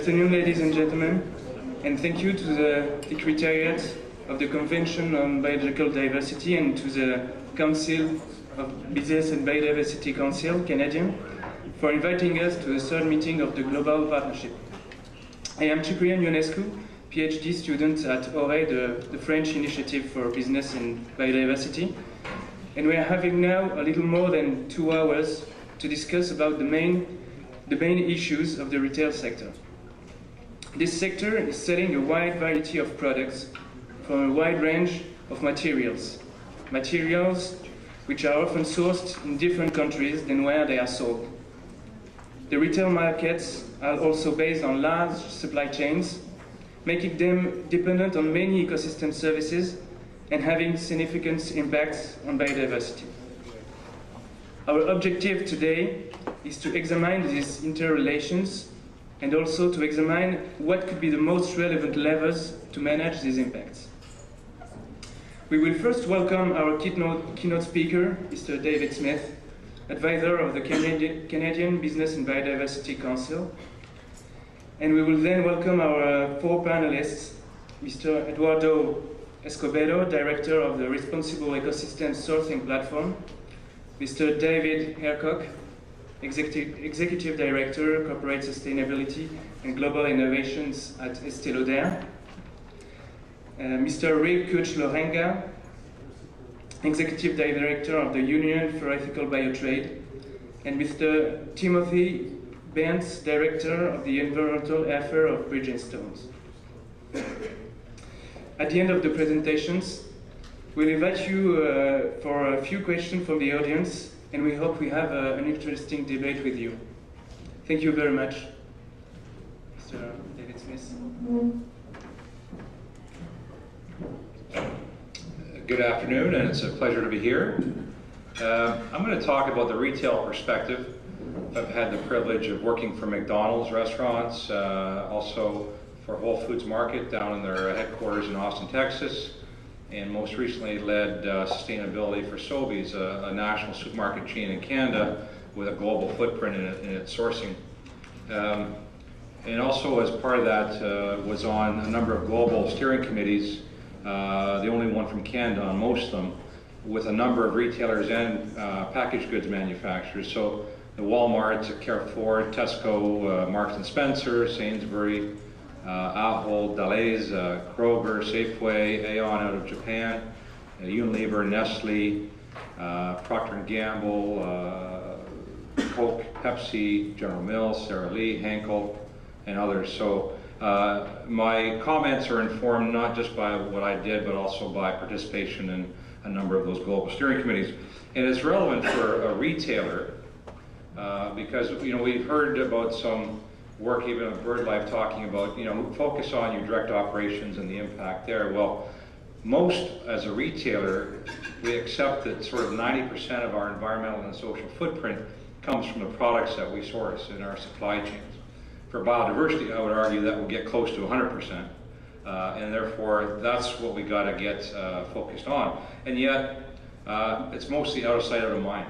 afternoon, ladies and gentlemen, and thank you to the Secretariat of the Convention on Biological Diversity and to the Council of Business and Biodiversity Council, Canadian, for inviting us to the third meeting of the Global Partnership. I am Cyprien Ionescu, PhD student at ORE, the French Initiative for Business and Biodiversity, and we are having now a little more than 2 hours to discuss about the main issues of the retail sector. This sector is selling a wide variety of products from a wide range of materials which are often sourced in different countries than where they are sold. The retail markets are also based on large supply chains, making them dependent on many ecosystem services and having significant impacts on biodiversity. Our objective today is to examine these interrelations and also to examine what could be the most relevant levers to manage these impacts. We will first welcome our keynote speaker, Mr. David Smith, advisor of the Canadian Business and Biodiversity Council. And we will then welcome our 4 panelists, Mr. Eduardo Escobedo, Director of the Responsible Ecosystem Sourcing Platform, Mr. David Hercock, Executive Director, Corporate Sustainability and Global Innovations at Estée Lauder, Mr. Rick Kuch-Lorenga, Executive Director of the Union for Ethical Biotrade, and Mr. Timothy Bence, Director of the Environmental Affairs of Bridgestones. At the end of the presentations, we'll invite you for a few questions from the audience, and we hope we have an interesting debate with you. Thank you very much. Mr. David Smith. Good afternoon, and it's a pleasure to be here. I'm going to talk about the retail perspective. I've had the privilege of working for McDonald's restaurants, also for Whole Foods Market down in their headquarters in Austin, Texas, and most recently led sustainability for Sobeys, a national supermarket chain in Canada with a global footprint in its sourcing. And also as part of that was on a number of global steering committees, the only one from Canada on most of them, with a number of retailers and packaged goods manufacturers. So the Walmart, Carrefour, Tesco, Marks & Spencer, Sainsbury, Ahold, Delhaize, Kroger, Safeway, Aeon out of Japan, Unilever, Nestle, Procter & Gamble, Coke, Pepsi, General Mills, Sara Lee, Henkel, and others. So my comments are informed not just by what I did, but also by participation in a number of those global steering committees. And it's relevant for a retailer because we've heard about some work even at BirdLife talking about focus on your direct operations and the impact there. Well, most as a retailer, we accept that sort of 90% of our environmental and social footprint comes from the products that we source in our supply chains. For biodiversity, I would argue that will get close to 100%, and therefore that's what we got to get focused on. And yet, it's mostly out of sight, out of mind.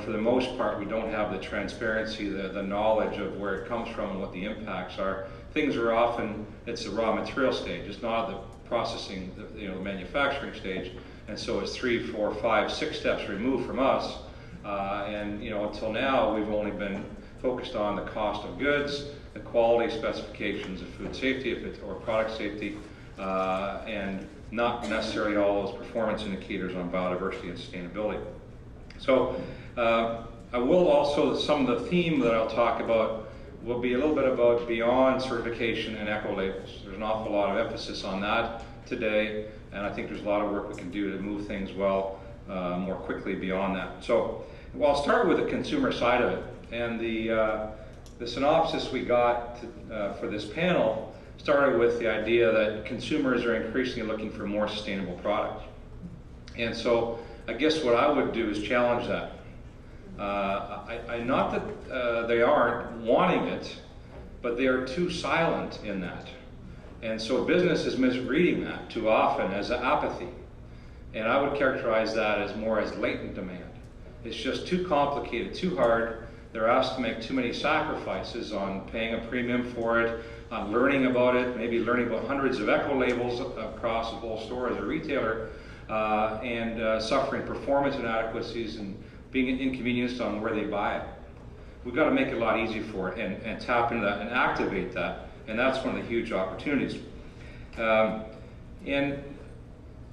For the most part, we don't have the transparency, the knowledge of where it comes from and what the impacts are. Things are often, it's the raw material stage. It's not the processing, the manufacturing stage. And so it's 3, 4, 5, 6 steps removed from us. And until now, we've only been focused on the cost of goods, the quality specifications of food safety or product safety, and not necessarily all those performance indicators on biodiversity and sustainability. So I will also, some of the theme that I'll talk about will be a little bit about beyond certification and eco labels. There's an awful lot of emphasis on that today, and I think there's a lot of work we can do to move things more quickly beyond that. So I'll start with the consumer side of it. And the synopsis we got for this panel started with the idea that consumers are increasingly looking for more sustainable products. And so I guess what I would do is challenge that. Not that they aren't wanting it, but they are too silent in that. And so business is misreading that too often as apathy. And I would characterize that as more as latent demand. It's just too complicated, too hard, they're asked to make too many sacrifices on paying a premium for it, on learning about it, maybe learning about hundreds of eco labels across the whole store as a retailer, and suffering performance inadequacies and being inconvenienced on where they buy it. We've got to make it a lot easier for it and tap into that and activate that, and that's one of the huge opportunities. And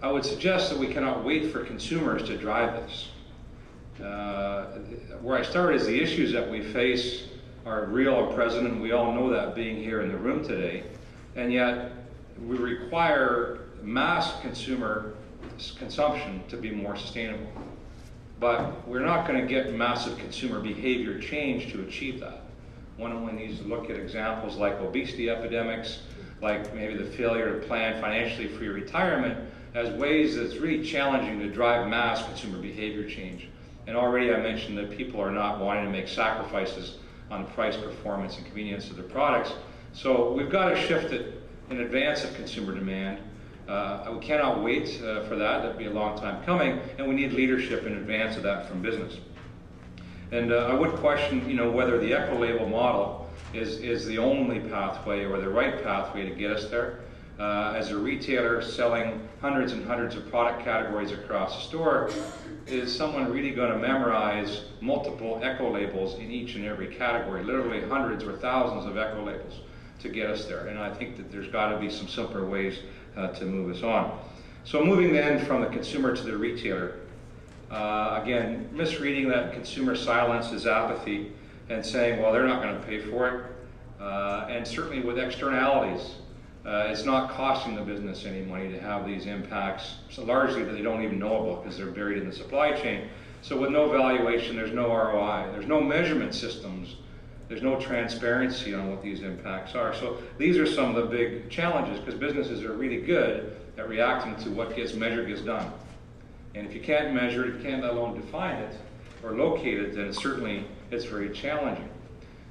I would suggest that we cannot wait for consumers to drive this. Where I start is the issues that we face are real and present, and we all know that being here in the room today, and yet we require mass consumer consumption to be more sustainable. But we're not going to get massive consumer behavior change to achieve that. One only needs to look at examples like obesity epidemics, like maybe the failure to plan financially for your retirement, as ways that it's really challenging to drive mass consumer behavior change. And already I mentioned that people are not wanting to make sacrifices on price, performance, and convenience of their products. So we've got to shift it in advance of consumer demand. We cannot wait for that. That'd be a long time coming, and we need leadership in advance of that from business. And I would question, whether the eco-label model is the only pathway or the right pathway to get us there. As a retailer selling hundreds and hundreds of product categories across the store, is someone really going to memorize multiple eco-labels in each and every category, literally hundreds or thousands of eco-labels to get us there? And I think that there's got to be some simpler ways to move us on. So moving then from the consumer to the retailer, again, misreading that consumer silence is apathy and saying, well, they're not going to pay for it. And certainly with externalities, it's not costing the business any money to have these impacts, so largely that they don't even know about because they're buried in the supply chain. So with no valuation, there's no ROI, there's no measurement systems, there's no transparency on what these impacts are. So these are some of the big challenges, because businesses are really good at reacting to what gets measured gets done. And if you can't measure it, you can't let alone define it or locate it, then certainly it's very challenging.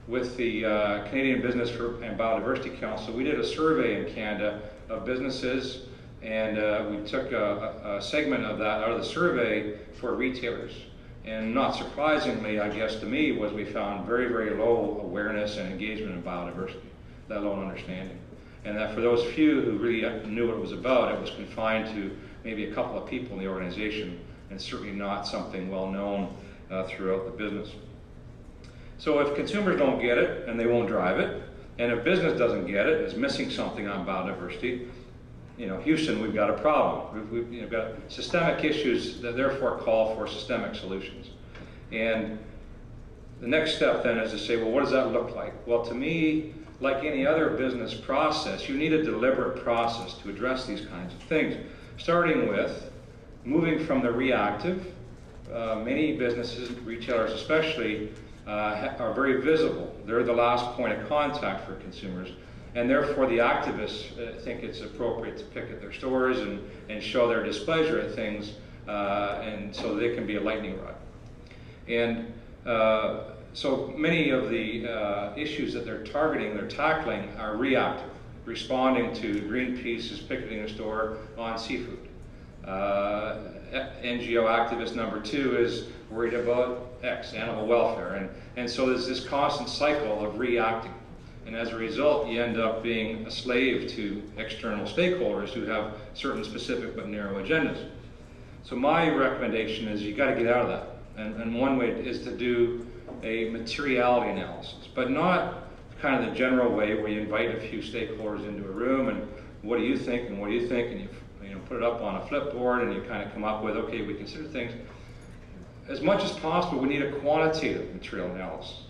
With the Canadian Business and Biodiversity Council, we did a survey in Canada of businesses, and we took a segment of that out of the survey for retailers. And not surprisingly, I guess to me, was we found very, very low awareness and engagement in biodiversity, let alone understanding. And that for those few who really knew what it was about, it was confined to maybe a couple of people in the organization, and certainly not something well known throughout the business. So if consumers don't get it, and they won't drive it, and if business doesn't get it, is missing something on biodiversity, Houston, we've got a problem. We've got systemic issues that therefore call for systemic solutions. And the next step then is to say, well, what does that look like? Well, to me, like any other business process, you need a deliberate process to address these kinds of things, starting with moving from the reactive. Many businesses, retailers especially, are very visible. They're the last point of contact for consumers. And therefore the activists think it's appropriate to pick at their stores and show their displeasure at things, and so they can be a lightning rod. And so many of the issues that they're targeting, they're tackling, are reactive, responding to Greenpeace's picketing a store on seafood. NGO activist number 2 is worried about X, animal welfare. And so there's this constant cycle of reacting. And as a result, you end up being a slave to external stakeholders who have certain specific but narrow agendas. So my recommendation is you got to get out of that. And one way is to do a materiality analysis, but not kind of the general way where you invite a few stakeholders into a room and what do you think and what do you think, and you put it up on a flipboard and you kind of come up with, okay, we consider things. As much as possible, we need a quantitative material analysis.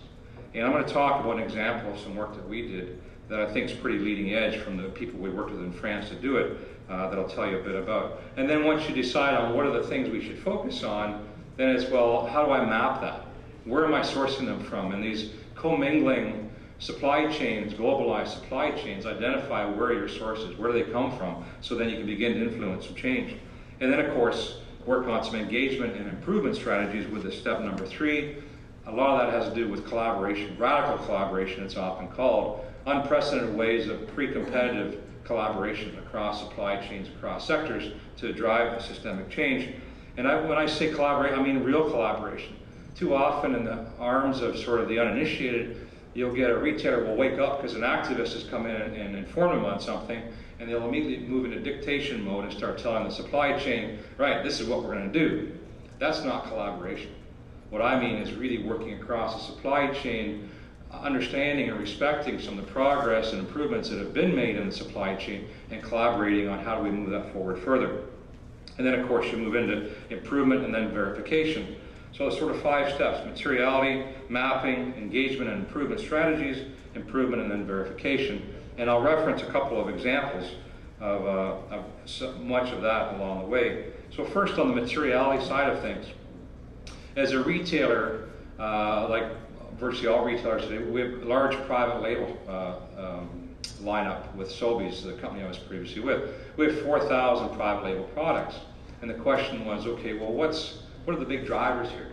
And I'm going to talk about an example of some work that we did that I think is pretty leading edge from the people we worked with in France to do it, that I'll tell you a bit about. And then once you decide on what are the things we should focus on, then it's, well, how do I map that? Where am I sourcing them from? And these commingling supply chains, globalized supply chains, identify where are your sources, where do they come from, so then you can begin to influence some change. And then, of course, work on some engagement and improvement strategies with the step number 3. A lot of that has to do with collaboration, radical collaboration it's often called, unprecedented ways of pre-competitive collaboration across supply chains, across sectors to drive systemic change. And when I say collaborate, I mean real collaboration. too often in the arms of sort of the uninitiated, you'll get a retailer will wake up because an activist has come in and informed them on something, and they'll immediately move into dictation mode and start telling the supply chain, right, this is what we're going to do. That's not collaboration. What I mean is really working across the supply chain, understanding and respecting some of the progress and improvements that have been made in the supply chain, and collaborating on how do we move that forward further. And then of course you move into improvement and then verification. So it's sort of 5 steps: materiality, mapping, engagement and improvement strategies, improvement and then verification. And I'll reference a couple of examples of much of that along the way. So first, on the materiality side of things, as a retailer, like virtually all retailers today, we have a large private label lineup with Sobeys, the company I was previously with. We have 4,000 private label products. And the question was, okay, well, what are the big drivers here?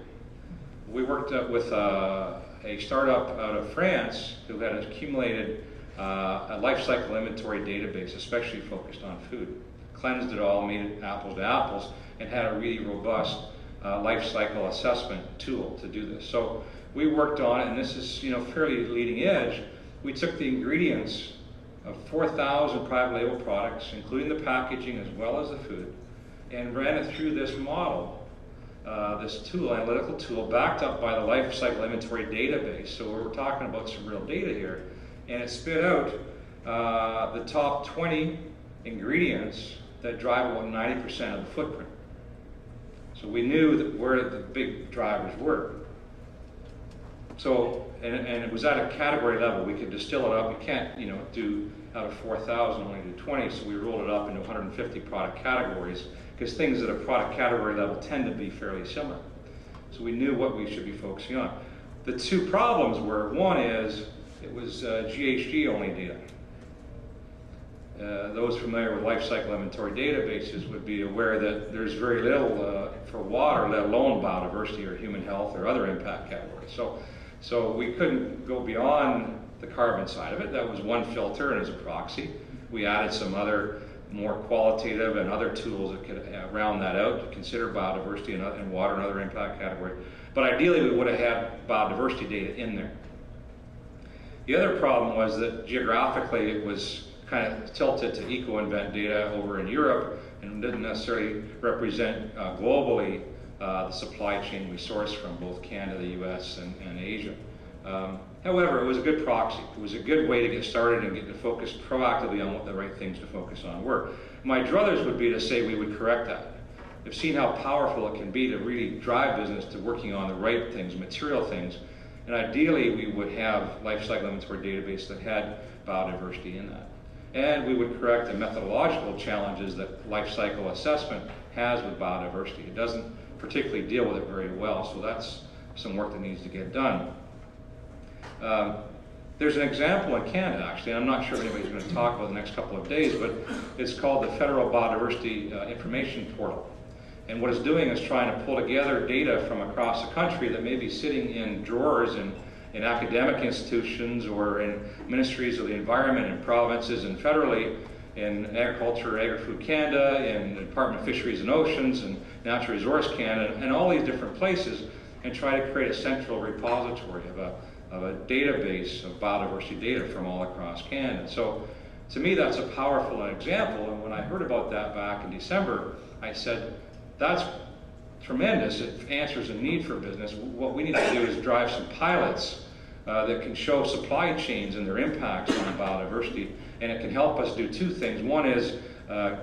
We worked with a startup out of France who had accumulated a life cycle inventory database, especially focused on food. Cleansed it all, made it apples to apples, and had a really robust life cycle assessment tool to do this. So we worked on it, and this is fairly leading edge. We took the ingredients of 4,000 private label products, including the packaging as well as the food, and ran it through this model, this tool, analytical tool, backed up by the life cycle inventory database. So we're talking about some real data here, and it spit out the top 20 ingredients that drive about 90% of the footprint. So we knew that where the big drivers were. So, and it was at a category level. We could distill it up. We can't, do out of 4,000, only do 20. So we rolled it up into 150 product categories, because things at a product category level tend to be fairly similar. So we knew what we should be focusing on. The 2 problems were, one is it was GHG only data. Those familiar with life cycle inventory databases would be aware that there's very little for water, let alone biodiversity or human health or other impact categories. So we couldn't go beyond the carbon side of it. That was one filter and as a proxy. We added some other more qualitative and other tools that could round that out to consider biodiversity and water and other impact category. But ideally we would have had biodiversity data in there. The other problem was that geographically it was kind of tilted to eco-invent data over in Europe and didn't necessarily represent globally the supply chain we source from both Canada, the US, and Asia. However, it was a good proxy. It was a good way to get started and get to focus proactively on what the right things to focus on were. My druthers would be to say we would correct that. I've seen how powerful it can be to really drive business to working on the right things, material things, and ideally we would have life cycle inventory database that had biodiversity in that. And we would correct the methodological challenges that life cycle assessment has with biodiversity. It doesn't particularly deal with it very well, so that's some work that needs to get done. There's an example in Canada, actually, and I'm not sure if anybody's going to talk about the next couple of days, but it's called the Federal Biodiversity Information Portal. And what it's doing is trying to pull together data from across the country that may be sitting in drawers in academic institutions or in ministries of the environment in provinces and federally, in Agriculture, Agri-Food Canada, in the Department of Fisheries and Oceans, and Natural Resource Canada, and all these different places, and try to create a central repository of a database of biodiversity data from all across Canada. So to me that's a powerful example, and when I heard about that back in December, I said, that's tremendous. It answers a need for business. What we need to do is drive some pilots that can show supply chains and their impacts on biodiversity, and it can help us do 2 things. One is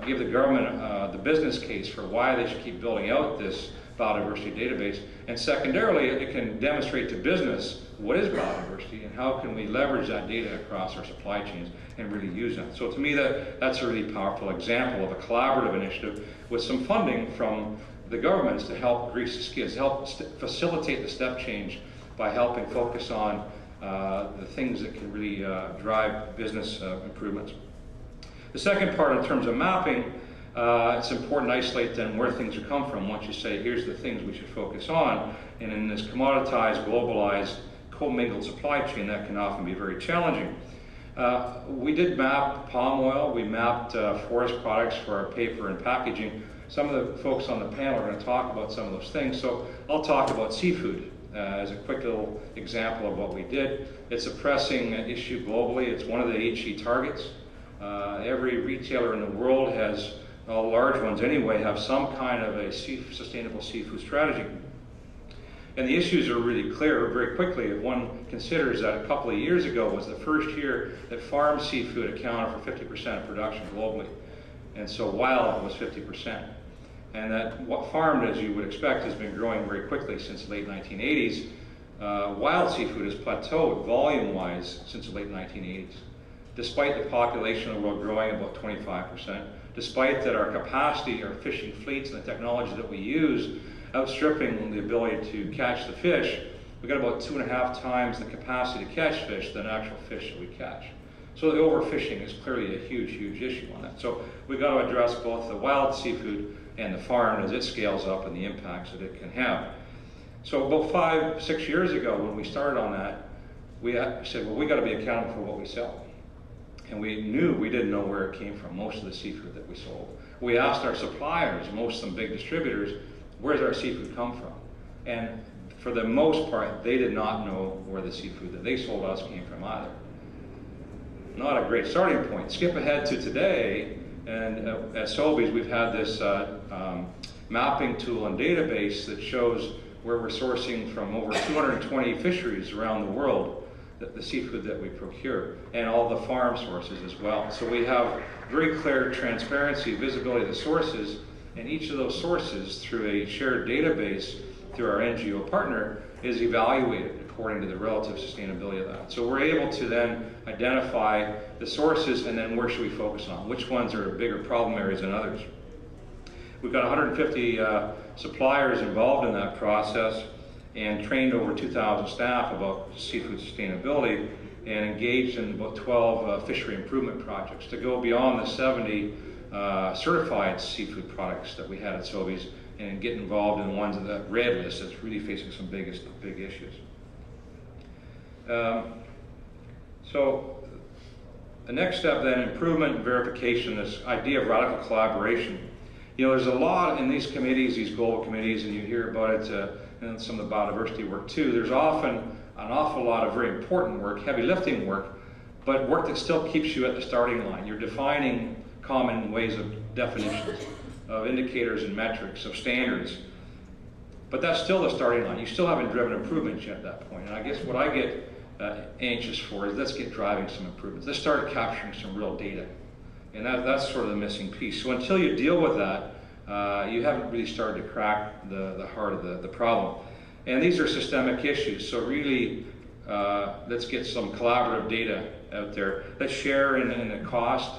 give the government the business case for why they should keep building out this biodiversity database, and secondarily it can demonstrate to business what is biodiversity and how can we leverage that data across our supply chains and really use it. So to me that's a really powerful example of a collaborative initiative with some funding from the governments to help grease the skids, help facilitate the step change by helping focus on the things that can really drive business improvements. The second part in terms of mapping, it's important to isolate then where things have come from once you say here's the things we should focus on. And in this commoditized, globalized, commingled supply chain, that can often be very challenging. We did map palm oil, we mapped forest products for our paper and packaging. Some of the folks on the panel are going to talk about some of those things, so I'll talk about seafood. as a quick little example of what we did. It's a pressing issue globally. It's one of the HE targets. Every retailer in the world has, all large ones anyway, have some kind of a sustainable seafood strategy. And the issues are really clear very quickly if one considers that a couple of years ago was the first year that farm seafood accounted for 50% of production globally. And so wild was 50%. And that what farmed, as you would expect, has been growing very quickly since the late 1980s. Wild seafood has plateaued volume-wise since the late 1980s, despite the population of the world growing about 25%, despite that our capacity, our fishing fleets, and the technology that we use outstripping the ability to catch the fish. We've got about 2.5 times the capacity to catch fish than actual fish that we catch. So the overfishing is clearly a huge, huge issue on that. So we've got to address both the wild seafood and the farm as it scales up and the impacts that it can have. So about 5, 6 years ago when we started on that, we said, well, we got to be accountable for what we sell. And we knew we didn't know where it came from, most of the seafood that we sold. We asked our suppliers, most of them big distributors, where does our seafood come from? And for the most part, they did not know where the seafood that they sold us came from either. Not a great starting point. Skip ahead to today, and at Sobeys we've had this mapping tool and database that shows where we're sourcing from over 220 fisheries around the world, the seafood that we procure, and all the farm sources as well. So we have very clear transparency, visibility of the sources, and each of those sources, through a shared database, through our NGO partner, is evaluated according to the relative sustainability of that. So we're able to then identify the sources and then where should we focus on, which ones are bigger problem areas than others. We've got 150 suppliers involved in that process and trained over 2,000 staff about seafood sustainability and engaged in about 12 fishery improvement projects to go beyond the 70 certified seafood products that we had at Sobeys and get involved in ones of the red list that's really facing some big issues. So the next step then, improvement and verification, this idea of radical collaboration. You know, there's a lot in these committees, these global committees, and you hear about it in some of the biodiversity work too. There's often an awful lot of very important work, heavy lifting work, but work that still keeps you at the starting line. You're defining common ways of definitions, of indicators and metrics, of standards. But that's still the starting line. You still haven't driven improvements yet at that point. And I guess what I get anxious for is let's get driving some improvements. Let's start capturing some real data. And that's sort of the missing piece. So until you deal with that, you haven't really started to crack the heart of the problem. And these are systemic issues. So really, let's get some collaborative data out there. Let's share in the cost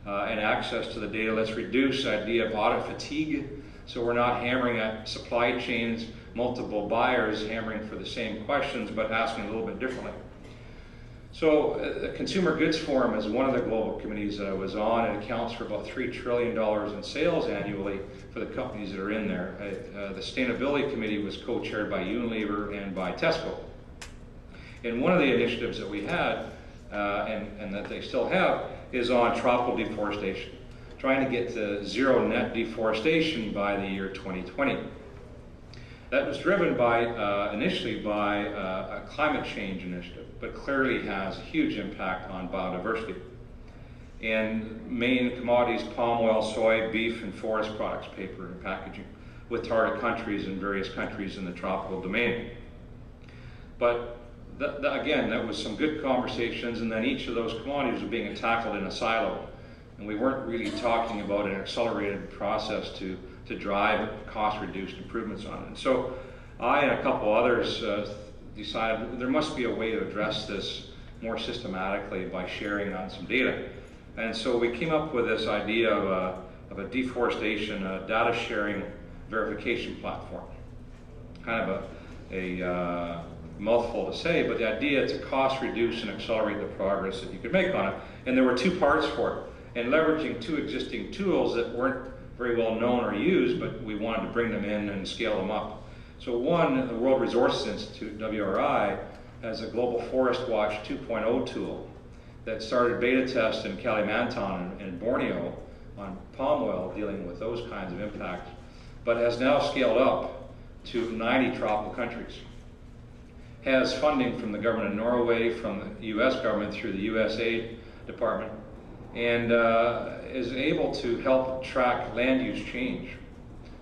and access to the data. Let's reduce the idea of audit fatigue. So we're not hammering at supply chains, multiple buyers hammering for the same questions, but asking a little bit differently. So the Consumer Goods Forum is one of the global committees that I was on. It accounts for about $3 trillion in sales annually for the companies that are in there. The Sustainability Committee was co-chaired by Unilever and by Tesco. And one of the initiatives that we had, and that they still have, is on tropical deforestation, trying to get to zero net deforestation by the year 2020. That was driven by, initially by a climate change initiative, but clearly has a huge impact on biodiversity. And main commodities, palm oil, soy, beef, and forest products, paper and packaging, with target countries and various countries in the tropical domain. But again, that was some good conversations, and then each of those commodities were being tackled in a silo. And we weren't really talking about an accelerated process to drive cost-reduced improvements on it. And so I and a couple others decided there must be a way to address this more systematically by sharing on some data. And so we came up with this idea of a deforestation data sharing verification platform. Kind of a mouthful to say, but the idea to cost reduce and accelerate the progress that you could make on it. And there were two parts for it. And leveraging two existing tools that weren't very well known or used, but we wanted to bring them in and scale them up. So one, the World Resources Institute, WRI, has a Global Forest Watch 2.0 tool that started beta test in Kalimantan and Borneo on palm oil, dealing with those kinds of impacts, but has now scaled up to 90 tropical countries. has funding from the government of Norway, from the US government through the USAID department, and is able to help track land use change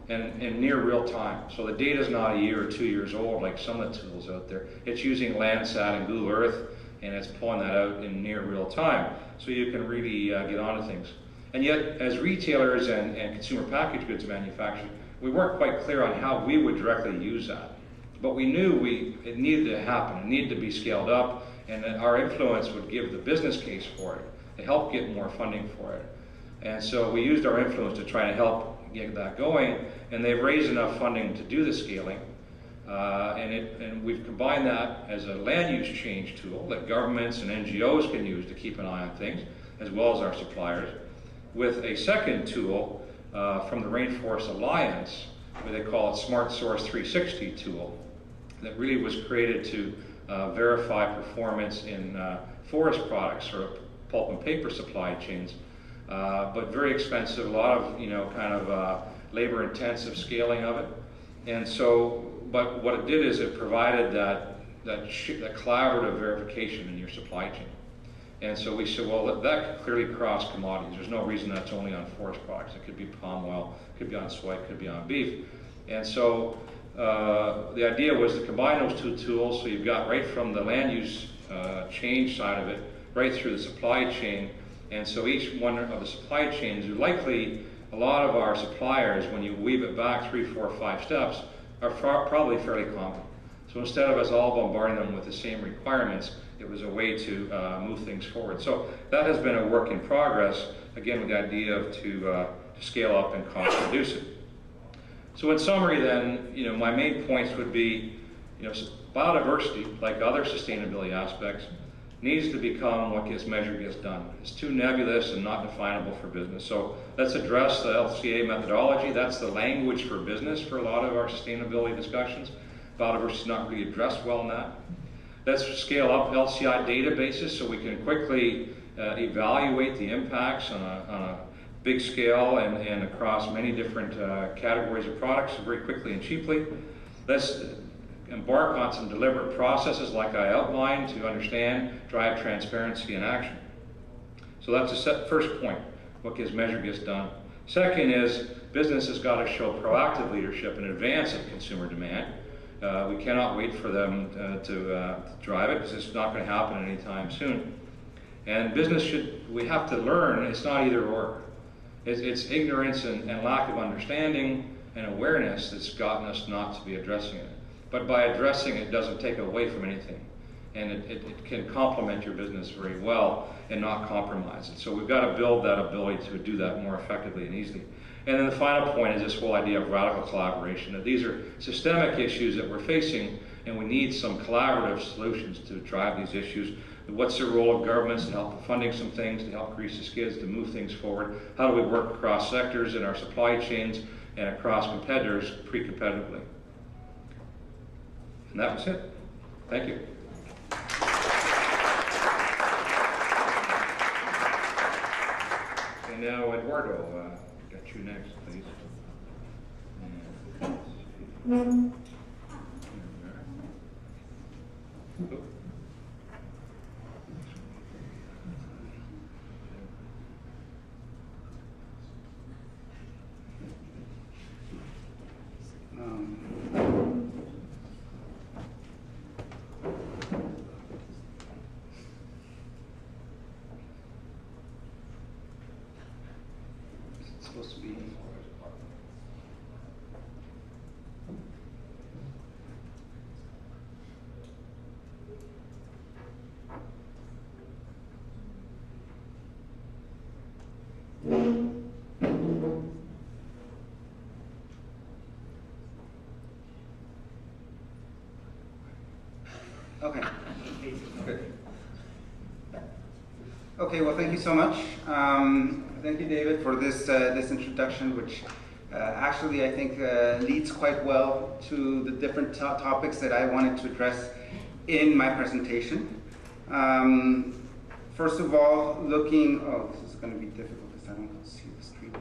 in near real time. So the data is not a year or 2 years old like some of the tools out there. It's using Landsat and Google Earth, and it's pulling that out in near real time. So you can really get onto things. And yet, as retailers and consumer packaged goods manufacturers, we weren't quite clear on how we would directly use that. But we knew it needed to happen, it needed to be scaled up, and that our influence would give the business case for it, to help get more funding for it. And so we used our influence to try to help get that going, and they've raised enough funding to do the scaling. And we've combined that as a land use change tool that governments and NGOs can use to keep an eye on things, as well as our suppliers, with a second tool from the Rainforest Alliance, where they call it Smart Source 360 tool, that really was created to verify performance in forest products or pulp and paper supply chains, but very expensive, a lot of kind of labor-intensive scaling of it. And so, but what it did is it provided that collaborative verification in your supply chain. And so we said, well, that could clearly cross commodities. There's no reason that's only on forest products. It could be palm oil, it could be on soy, it could be on beef. And so the idea was to combine those two tools, so you've got right from the land use change side of it, right through the supply chain. And so each one of the supply chains, likely a lot of our suppliers, when you weave it back 3, 4, 5 steps, are probably fairly common. So instead of us all bombarding them with the same requirements, it was a way to move things forward. So that has been a work in progress, again, with the idea of to scale up and cost reduce it. So in summary then, my main points would be, biodiversity, like other sustainability aspects, needs to become what gets measured gets done. It's too nebulous and not definable for business. So let's address the LCA methodology. That's the language for business for a lot of our sustainability discussions. Biodiversity is not really addressed well in that. Let's scale up LCI databases so we can quickly evaluate the impacts on a big scale and across many different categories of products very quickly and cheaply. Let's embark on some deliberate processes like I outlined to understand, drive transparency and action. So that's the first point, what gets measured gets done. Second is business has got to show proactive leadership in advance of consumer demand. We cannot wait for them to drive it because it's not going to happen anytime soon. And business we have to learn, it's not either or. It's ignorance and lack of understanding and awareness that's gotten us not to be addressing it. But by addressing it doesn't take away from anything. And it can complement your business very well and not compromise it. So we've got to build that ability to do that more effectively and easily. And then the final point is this whole idea of radical collaboration, that these are systemic issues that we're facing and we need some collaborative solutions to drive these issues. What's the role of governments in help funding some things, to help grease the skids, to move things forward? How do we work across sectors in our supply chains and across competitors pre-competitively? And that was it. Thank you. And now, Eduardo, got you next, please. It's supposed to be. Okay. Good. Okay. Well, thank you so much. Thank you, David, for this introduction, which actually I think leads quite well to the different topics that I wanted to address in my presentation. First of all, looking. Oh, this is going to be difficult because I don't see the screen.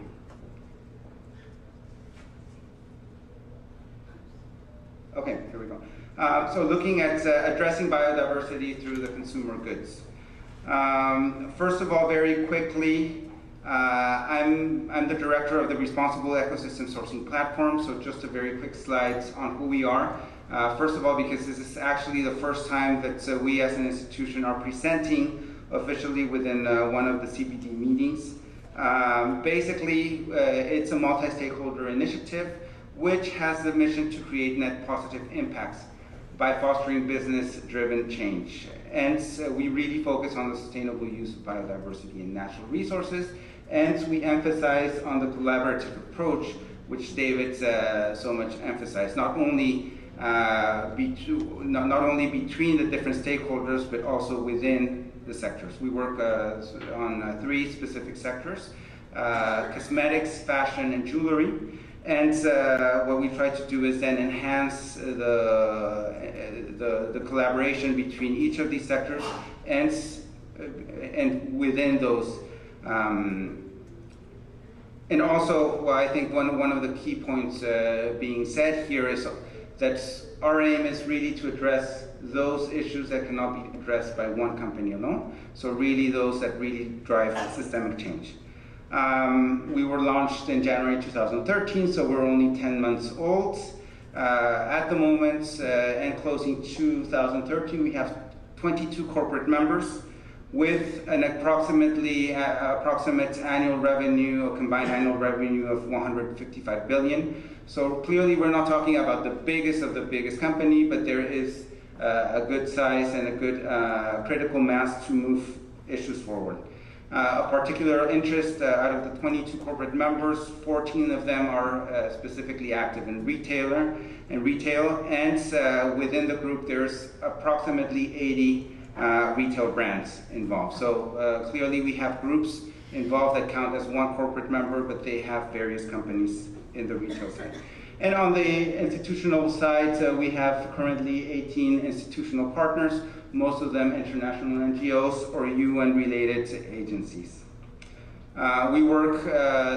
Okay, here we go. So looking at addressing biodiversity through the consumer goods. First of all, very quickly, I'm the director of the Responsible Ecosystem Sourcing Platform, so just a very quick slide on who we are. First of all, because this is actually the first time that we as an institution are presenting officially within one of the CBD meetings. Basically, it's a multi-stakeholder initiative which has the mission to create net positive impacts by fostering business-driven change. And we really focus on the sustainable use of biodiversity and natural resources, and we emphasize on the collaborative approach, which David so much emphasized, not only between the different stakeholders, but also within the sectors. We work on 3 specific sectors, cosmetics, fashion, and jewelry. And what we try to do is then enhance the collaboration between each of these sectors and within those. And also, well, I think one of the key points being said here is that our aim is really to address those issues that cannot be addressed by one company alone. So really those that really drive systemic change. We were launched in January 2013, so we're only 10 months old. At the moment, and closing 2013, we have 22 corporate members with an approximate annual revenue, a combined annual revenue of 155 billion. So clearly we're not talking about the biggest of the biggest company, but there is a good size and a good critical mass to move issues forward. Of particular interest, out of the 22 corporate members, 14 of them are specifically active in retail, and within the group there's approximately 80 retail brands involved. So clearly we have groups involved that count as one corporate member, but they have various companies in the retail side. And on the institutional side, we have currently 18 institutional partners, most of them international NGOs or UN-related agencies. We work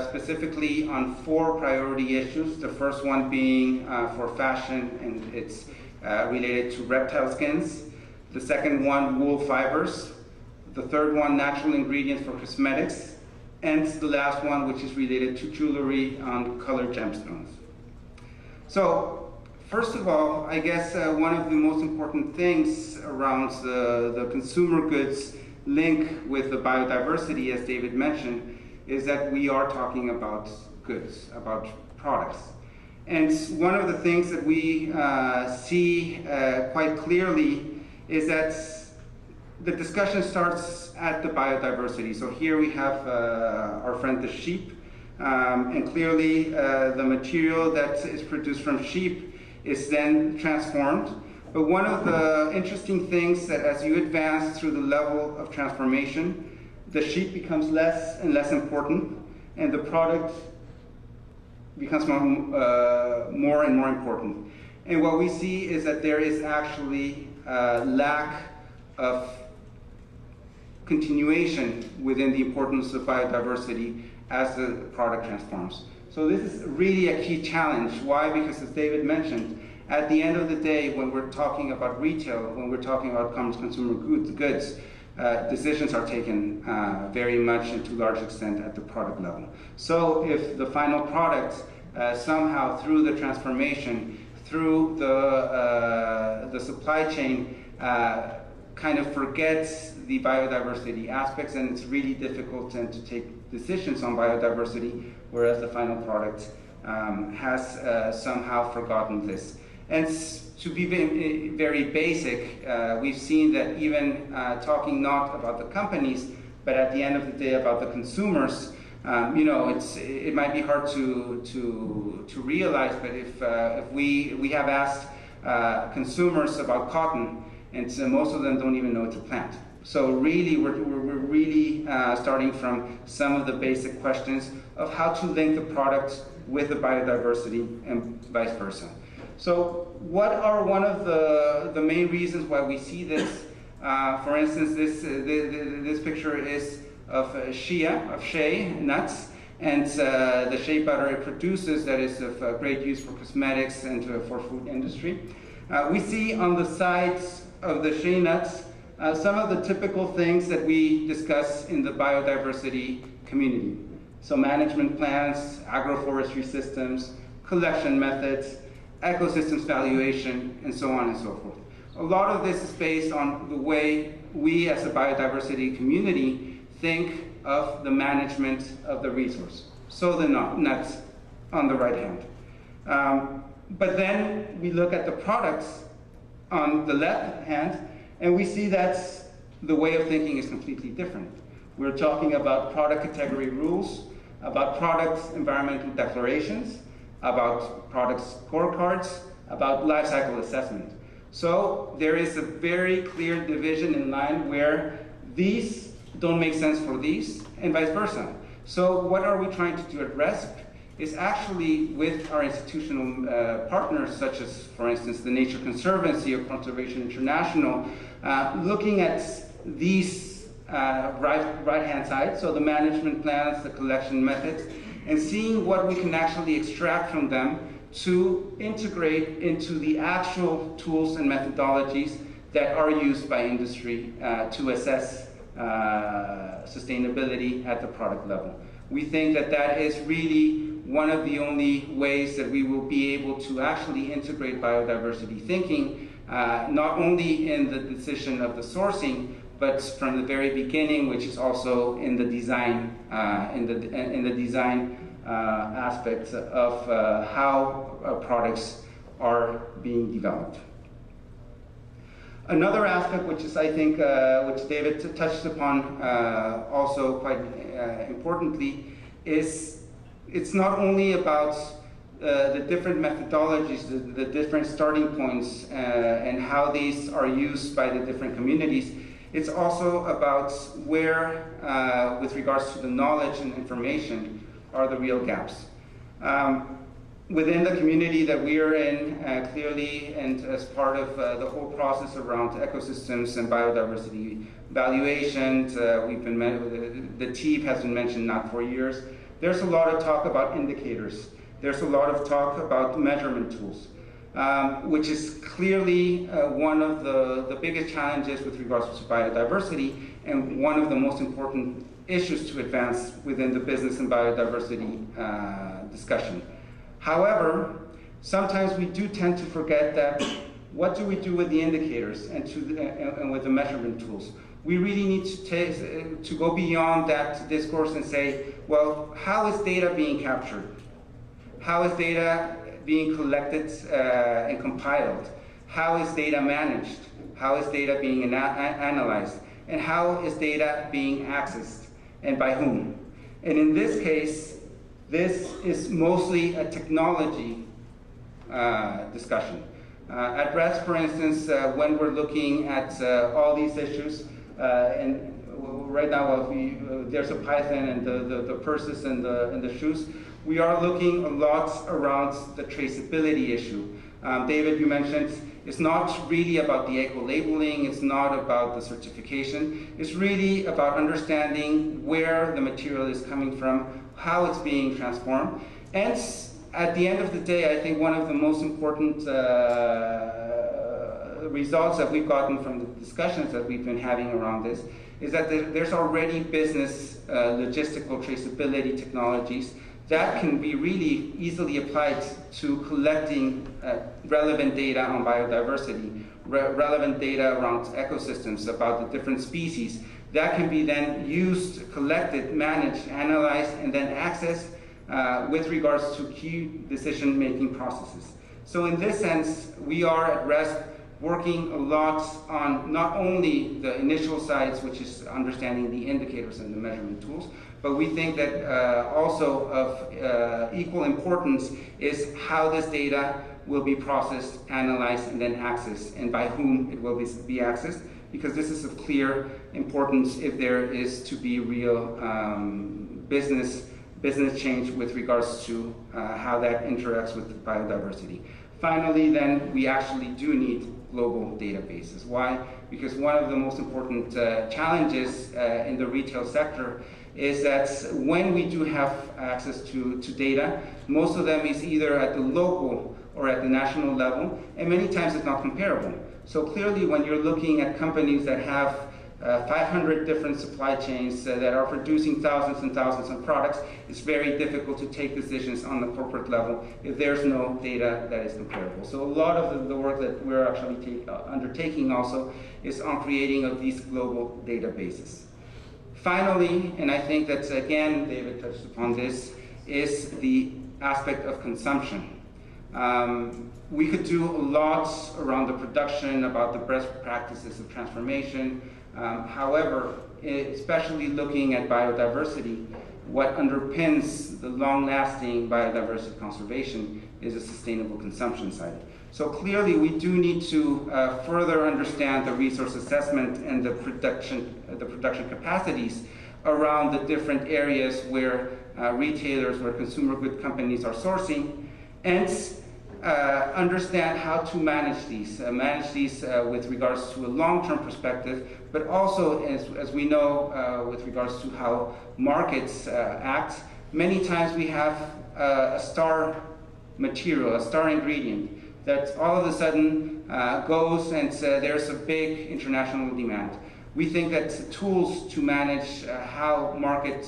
specifically on 4 priority issues, the first one being for fashion, and it's related to reptile skins. The second one, wool fibers. The third one, natural ingredients for cosmetics. And the last one, which is related to jewelry on colored gemstones. So, first of all, I guess one of the most important things around the consumer goods link with the biodiversity, as David mentioned, is that we are talking about goods, about products. And one of the things that we see quite clearly is that the discussion starts at the biodiversity. So here we have our friend the sheep, and clearly the material that is produced from sheep is then transformed. But one of the interesting things that as you advance through the level of transformation, the sheep becomes less and less important, and the product becomes more and more important. And what we see is that there is actually a lack of continuation within the importance of biodiversity as the product transforms. So this is really a key challenge. Why? Because as David mentioned, at the end of the day, when we're talking about retail, when we're talking about consumer goods, decisions are taken very much and to a large extent at the product level. So if the final product somehow through the transformation, through the supply chain, kind of forgets the biodiversity aspects, and it's really difficult then to take decisions on biodiversity, whereas the final product has somehow forgotten this. And to be very basic, we've seen that even talking not about the companies, but at the end of the day about the consumers, it might be hard to realize, but if we have asked consumers about cotton, and so most of them don't even know it's a plant. So really, we're really starting from some of the basic questions of how to link the product with the biodiversity and vice versa. So what are one of the main reasons why we see this? For instance, this picture is of shea nuts, and the shea butter it produces that is of great use for cosmetics and for food industry. We see on the sides of the shea nuts some of the typical things that we discuss in the biodiversity community. So management plans, agroforestry systems, collection methods, ecosystems valuation, and so on and so forth. A lot of this is based on the way we as a biodiversity community think of the management of the resource. So the nuts on the right hand. But then we look at the products on the left hand, and we see that the way of thinking is completely different. We're talking about product category rules, about product environmental declarations, about product scorecards, about life cycle assessment. So there is a very clear division in line where these don't make sense for these, and vice versa. So what are we trying to do at RESP is actually with our institutional partners, such as, for instance, the Nature Conservancy or Conservation International, looking at these right-hand side, so the management plans, the collection methods, and seeing what we can actually extract from them to integrate into the actual tools and methodologies that are used by industry to assess sustainability at the product level. We think that that is really one of the only ways that we will be able to actually integrate biodiversity thinking, not only in the decision of the sourcing, but from the very beginning, which is also in the design, aspects of how products are being developed. Another aspect, which is, I think, which David touched upon also quite importantly, is it's not only about the different methodologies, the different starting points, and how these are used by the different communities. It's also about where, with regards to the knowledge and information, are the real gaps. Within the community that we are in, clearly, and as part of the whole process around ecosystems and biodiversity valuations, the TEEP has been mentioned now for years. There's a lot of talk about indicators. There's a lot of talk about measurement tools, which is clearly one of the biggest challenges with regards to biodiversity, and one of the most important issues to advance within the business and biodiversity discussion. However, sometimes we do tend to forget that what do we do with the indicators and with the measurement tools? We really need to go beyond that discourse and say, well, how is data being captured? How is data being collected and compiled? How is data managed? How is data being analyzed? And how is data being accessed, and by whom? And in this case, this is mostly a technology discussion. At REST, for instance, when we're looking at all these issues, and right now there's a Python and the purses and the shoes, we are looking a lot around the traceability issue. David, you mentioned it's not really about the eco-labeling, it's not about the certification, it's really about understanding where the material is coming from, how it's being transformed. And at the end of the day, I think one of the most important results that we've gotten from the discussions that we've been having around this is that there's already business logistical traceability technologies that can be really easily applied to collecting relevant data on biodiversity, relevant data around ecosystems, about the different species, that can be then used, collected, managed, analyzed, and then accessed with regards to key decision-making processes. So in this sense, we are at RESP working a lot on not only the initial sides, which is understanding the indicators and the measurement tools, but we think that also of equal importance is how this data will be processed, analyzed, and then accessed, and by whom it will be accessed, because this is of clear importance if there is to be real business change with regards to how that interacts with biodiversity. Finally, then, we actually do need global databases. Why? Because one of the most important challenges in the retail sector is that when we do have access to data, most of them is either at the local or at the national level, and many times it's not comparable. So clearly when you're looking at companies that have 500 different supply chains that are producing thousands and thousands of products, it's very difficult to take decisions on the corporate level if there's no data that is comparable. So a lot of the work that we're actually undertaking also is on creating of these global databases. Finally, and I think that again, David touched upon this, is the aspect of consumption. We could do a lot around the production, about the best practices of transformation. However, especially looking at biodiversity, what underpins the long-lasting biodiversity conservation is a sustainable consumption side. So clearly, we do need to further understand the resource assessment and the production capacities around the different areas where retailers, where consumer good companies are sourcing, and understand how to manage these with regards to a long-term perspective, but also, as we know, with regards to how markets act. Many times we have a star material, a star ingredient, that all of a sudden goes and there's a big international demand. We think that tools to manage how market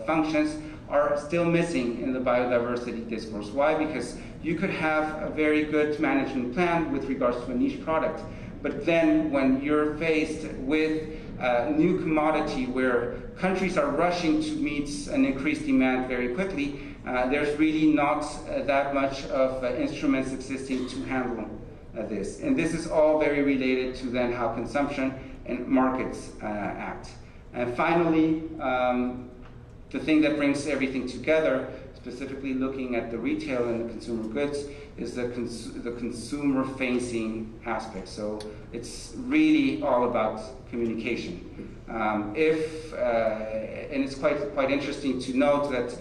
functions are still missing in the biodiversity discourse. Why? Because you could have a very good management plan with regards to a niche product, but then when you're faced with a new commodity where countries are rushing to meet an increased demand very quickly, there's really not that much of instruments existing to handle this. And this is all very related to then how consumption and markets act. And finally, the thing that brings everything together, specifically looking at the retail and the consumer goods, is the consumer-facing aspect. So it's really all about communication. And it's quite interesting to note that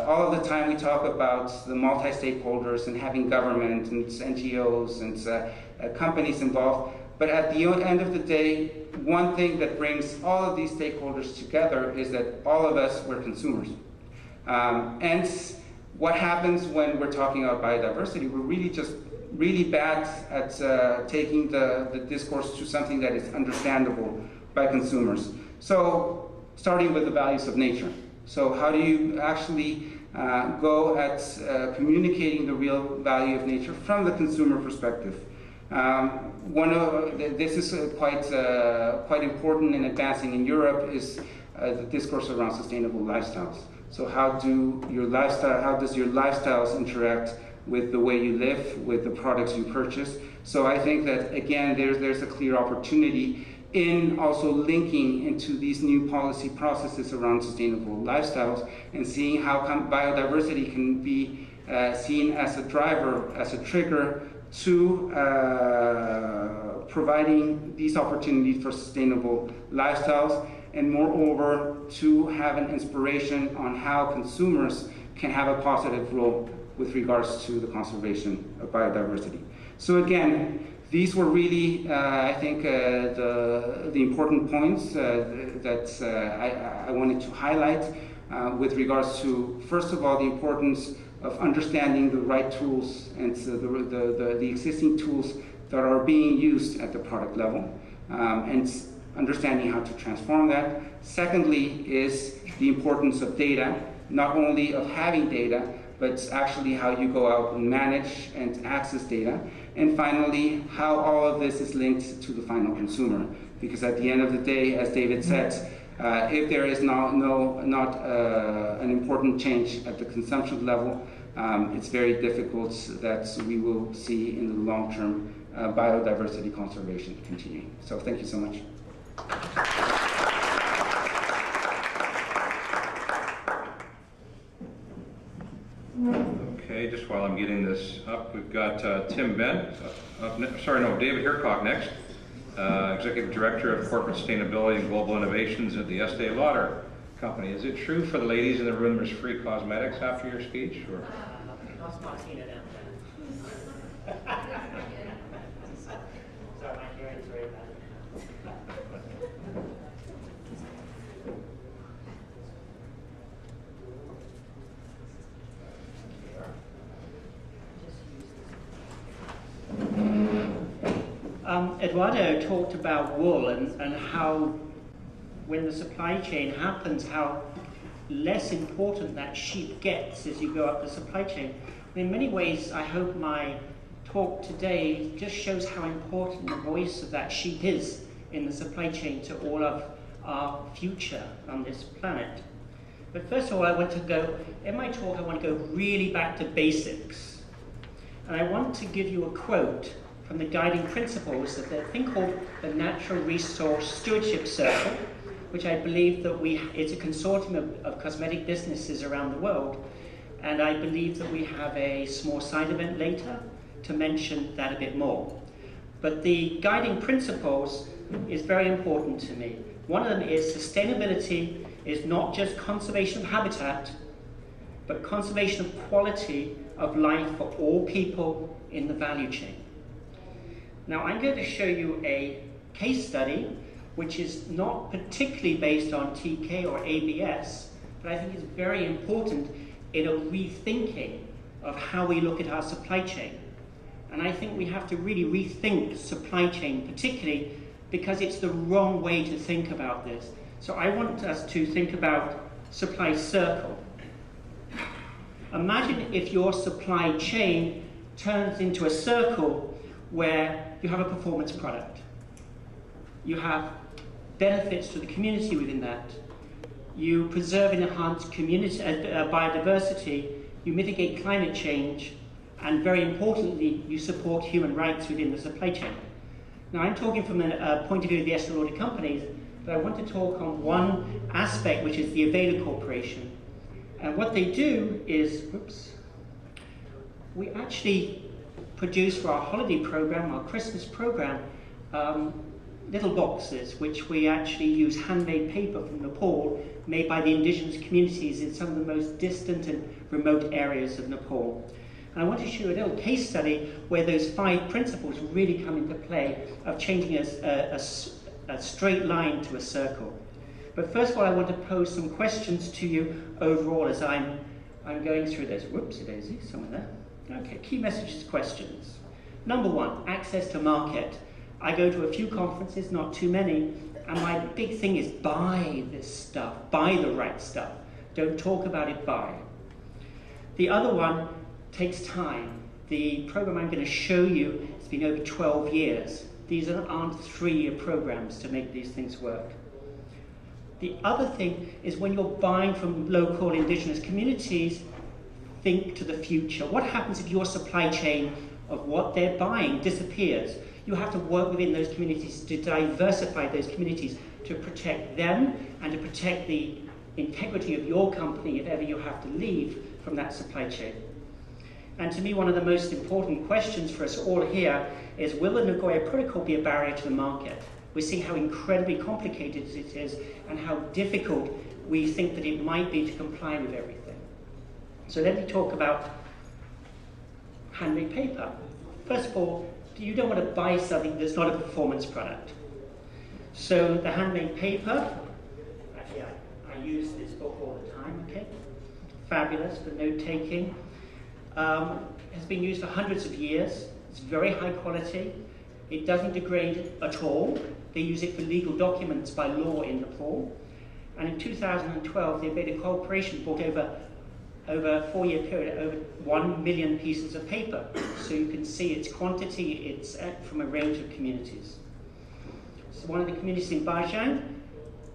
all of the time we talk about the multi-stakeholders and having government and NGOs and companies involved, but at the end of the day, one thing that brings all of these stakeholders together is that all of us, we're consumers. And what happens when we're talking about biodiversity, we're really bad at taking the discourse to something that is understandable by consumers. So starting with the values of nature. So how do you actually go at communicating the real value of nature from the consumer perspective? This is quite important and advancing in Europe is the discourse around sustainable lifestyles. So how does your lifestyles interact with the way you live, with the products you purchase? So I think that again, there's a clear opportunity in also linking into these new policy processes around sustainable lifestyles and seeing how biodiversity can be seen as a driver, as a trigger to providing these opportunities for sustainable lifestyles, and moreover to have an inspiration on how consumers can have a positive role with regards to the conservation of biodiversity. So again, these were really, I think, the important points that I wanted to highlight with regards to, first of all, the importance of understanding the right tools and the existing tools that are being used at the product level, and understanding how to transform that. Secondly is the importance of data, not only of having data, but actually how you go out and manage and access data. And finally, how all of this is linked to the final consumer. Because at the end of the day, as David said, if there is not an important change at the consumption level, it's very difficult that we will see in the long-term biodiversity conservation continuing. So thank you so much. Okay, just while I'm getting this up, we've got Tim Bent, David Hircock next, Executive Director of Corporate Sustainability and Global Innovations at the Estee Lauder Company. Is it true for the ladies in the room there's free cosmetics after your speech? Or? Eduardo talked about wool and how when the supply chain happens, how less important that sheep gets as you go up the supply chain. In many ways, I hope my talk today just shows how important the voice of that sheep is in the supply chain to all of our future on this planet. But first of all, in my talk, I want to go really back to basics. And I want to give you a quote from the guiding principles of the thing called the Natural Resource Stewardship Circle, which I believe that it's a consortium of cosmetic businesses around the world. And I believe that we have a small side event later to mention that a bit more. But the guiding principles is very important to me. One of them is sustainability is not just conservation of habitat, but conservation of quality of life for all people in the value chain. Now I'm going to show you a case study which is not particularly based on TK or ABS, but I think is very important in a rethinking of how we look at our supply chain. And I think we have to really rethink supply chain, particularly because it's the wrong way to think about this. So I want us to think about supply circle. Imagine if your supply chain turns into a circle where you have a performance product. You have benefits to the community within that. You preserve and enhance community biodiversity, you mitigate climate change, and very importantly, you support human rights within the supply chain. Now I'm talking from a point of view of the Estée Lauder companies, but I want to talk on one aspect, which is the Aveda Corporation. And what they do is, we actually produce for our holiday program, our Christmas program, little boxes which we actually use handmade paper from Nepal, made by the indigenous communities in some of the most distant and remote areas of Nepal. And I want to show you a little case study where those 5 principles really come into play of changing a straight line to a circle. But first of all, I want to pose some questions to you overall as I'm going through this. Whoopsie daisy, someone there. Okay, key messages, questions. Number 1, access to market. I go to a few conferences, not too many, and my big thing is buy this stuff, buy the right stuff. Don't talk about it, buy. The other one takes time. The program I'm going to show you has been over 12 years. These aren't 3-year programs to make these things work. The other thing is when you're buying from local indigenous communities, think to the future. What happens if your supply chain of what they're buying disappears? You have to work within those communities to diversify those communities, to protect them and to protect the integrity of your company if ever you have to leave from that supply chain. And to me, one of the most important questions for us all here is, will the Nagoya Protocol be a barrier to the market? We're seeing how incredibly complicated it is and how difficult we think that it might be to comply with everything. So let me talk about handmade paper. First of all, you don't want to buy something that's not a performance product. So the handmade paper, actually I use this book all the time, okay? Fabulous for note-taking. Has been used for hundreds of years. It's very high quality. It doesn't degrade at all. They use it for legal documents by law in Nepal. And in 2012, the Aveda Corporation bought over a 4-year period, over 1 million pieces of paper. So you can see its quantity, it's from a range of communities. So one of the communities in Bajan,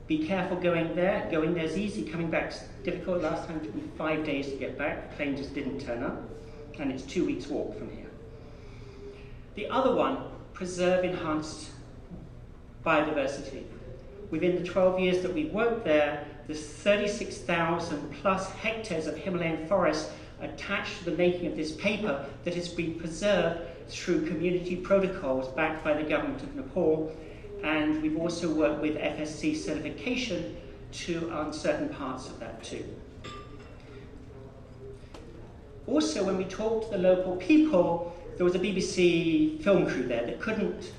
be careful going there. Going there is easy, coming back is difficult. Last time it took me 5 days to get back. The plane just didn't turn up. And it's 2 weeks walk from here. The other one, preserve enhanced biodiversity. Within the 12 years that we've worked there, there's 36,000 plus hectares of Himalayan forest attached to the making of this paper that has been preserved through community protocols backed by the government of Nepal. And we've also worked with FSC certification on certain parts of that too. Also, when we talked to the local people, there was a BBC film crew there that couldn't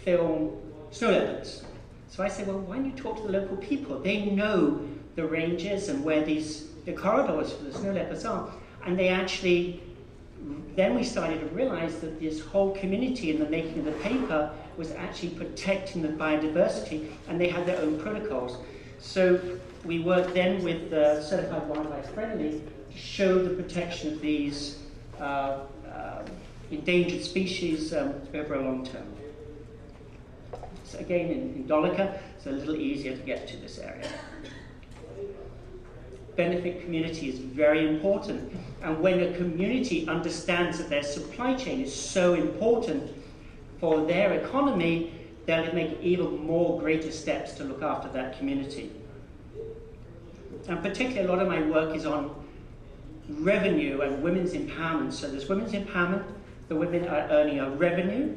film snow leopards. So I said, well, why don't you talk to the local people? They know the ranges and where the corridors for the snow leopards are. And they actually, then we started to realize that this whole community in the making of the paper was actually protecting the biodiversity, and they had their own protocols. So we worked then with Certified Wildlife Friendly to show the protection of these endangered species over a long term. So again, in Dolica, it's a little easier to get to this area. Benefit community is very important, and when a community understands that their supply chain is so important for their economy, they'll make even more greater steps to look after that community. And particularly a lot of my work is on revenue and women's empowerment. So there's women's empowerment, the women are earning a revenue,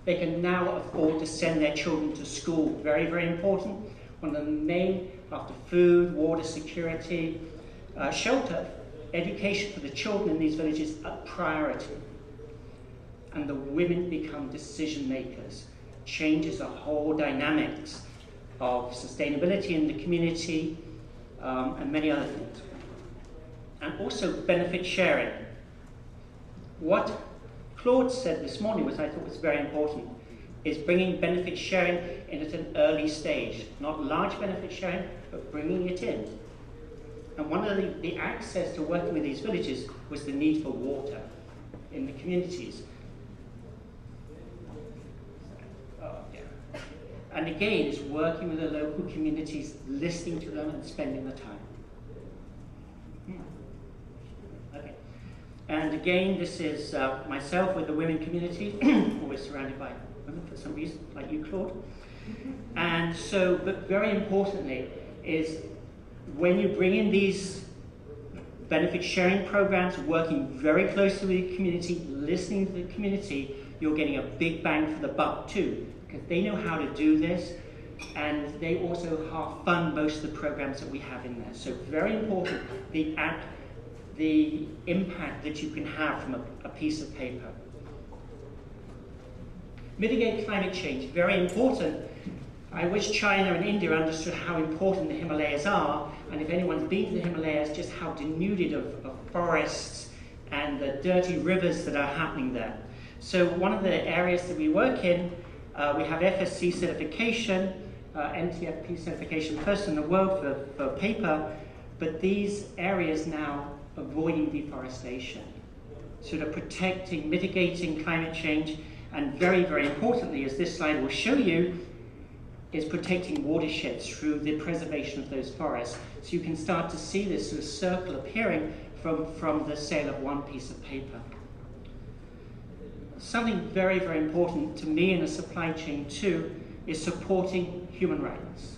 they can now afford to send their children to school, very, very important. One of the main, after food, water security, shelter, education for the children in these villages a priority. And the women become decision makers, changes the whole dynamics of sustainability in the community, and many other things. And also benefit sharing. What Claude said this morning, which I thought was very important, is bringing benefit sharing in at an early stage. Not large benefit sharing, but bringing it in. And one of the access to working with these villages was the need for water in the communities. And again, it's working with the local communities, listening to them and spending the time. Okay. And again, this is myself with the women community, always surrounded by women for some reason, like you, Claude. And so, but very importantly, is when you bring in these benefit sharing programs, working very closely with the community, listening to the community, you're getting a big bang for the buck too. Because they know how to do this, and they also half fund most of the programs that we have in there. So very important, the impact that you can have from a piece of paper. Mitigate climate change, very important. I wish China and India understood how important the Himalayas are, and if anyone's been to the Himalayas, just how denuded of forests and the dirty rivers that are happening there. So one of the areas that we work in, we have FSC certification, NTFP certification, first in the world for paper, but these areas now avoiding deforestation. So they're protecting, mitigating climate change, and very, very importantly, as this slide will show you, is protecting watersheds through the preservation of those forests. So you can start to see this sort of circle appearing from the sale of one piece of paper. Something very, very important to me in the supply chain too is supporting human rights.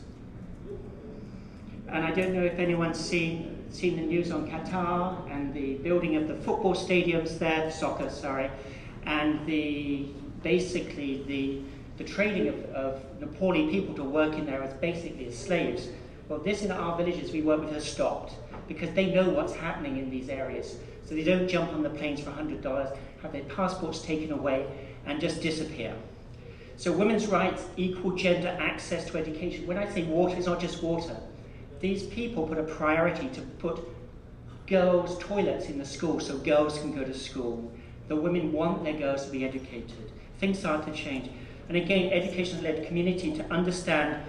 And I don't know if anyone's seen the news on Qatar and the building of the football stadiums there, soccer, sorry, and basically the trading of Nepali people to work in there as basically as slaves. Well, this in our villages we work with has stopped because they know what's happening in these areas. So they don't jump on the planes for $100, have their passports taken away, and just disappear. So women's rights, equal gender access to education. When I say water, it's not just water. These people put a priority to put girls' toilets in the school so girls can go to school. The women want their girls to be educated. Things start to change. And again, education-led community to understand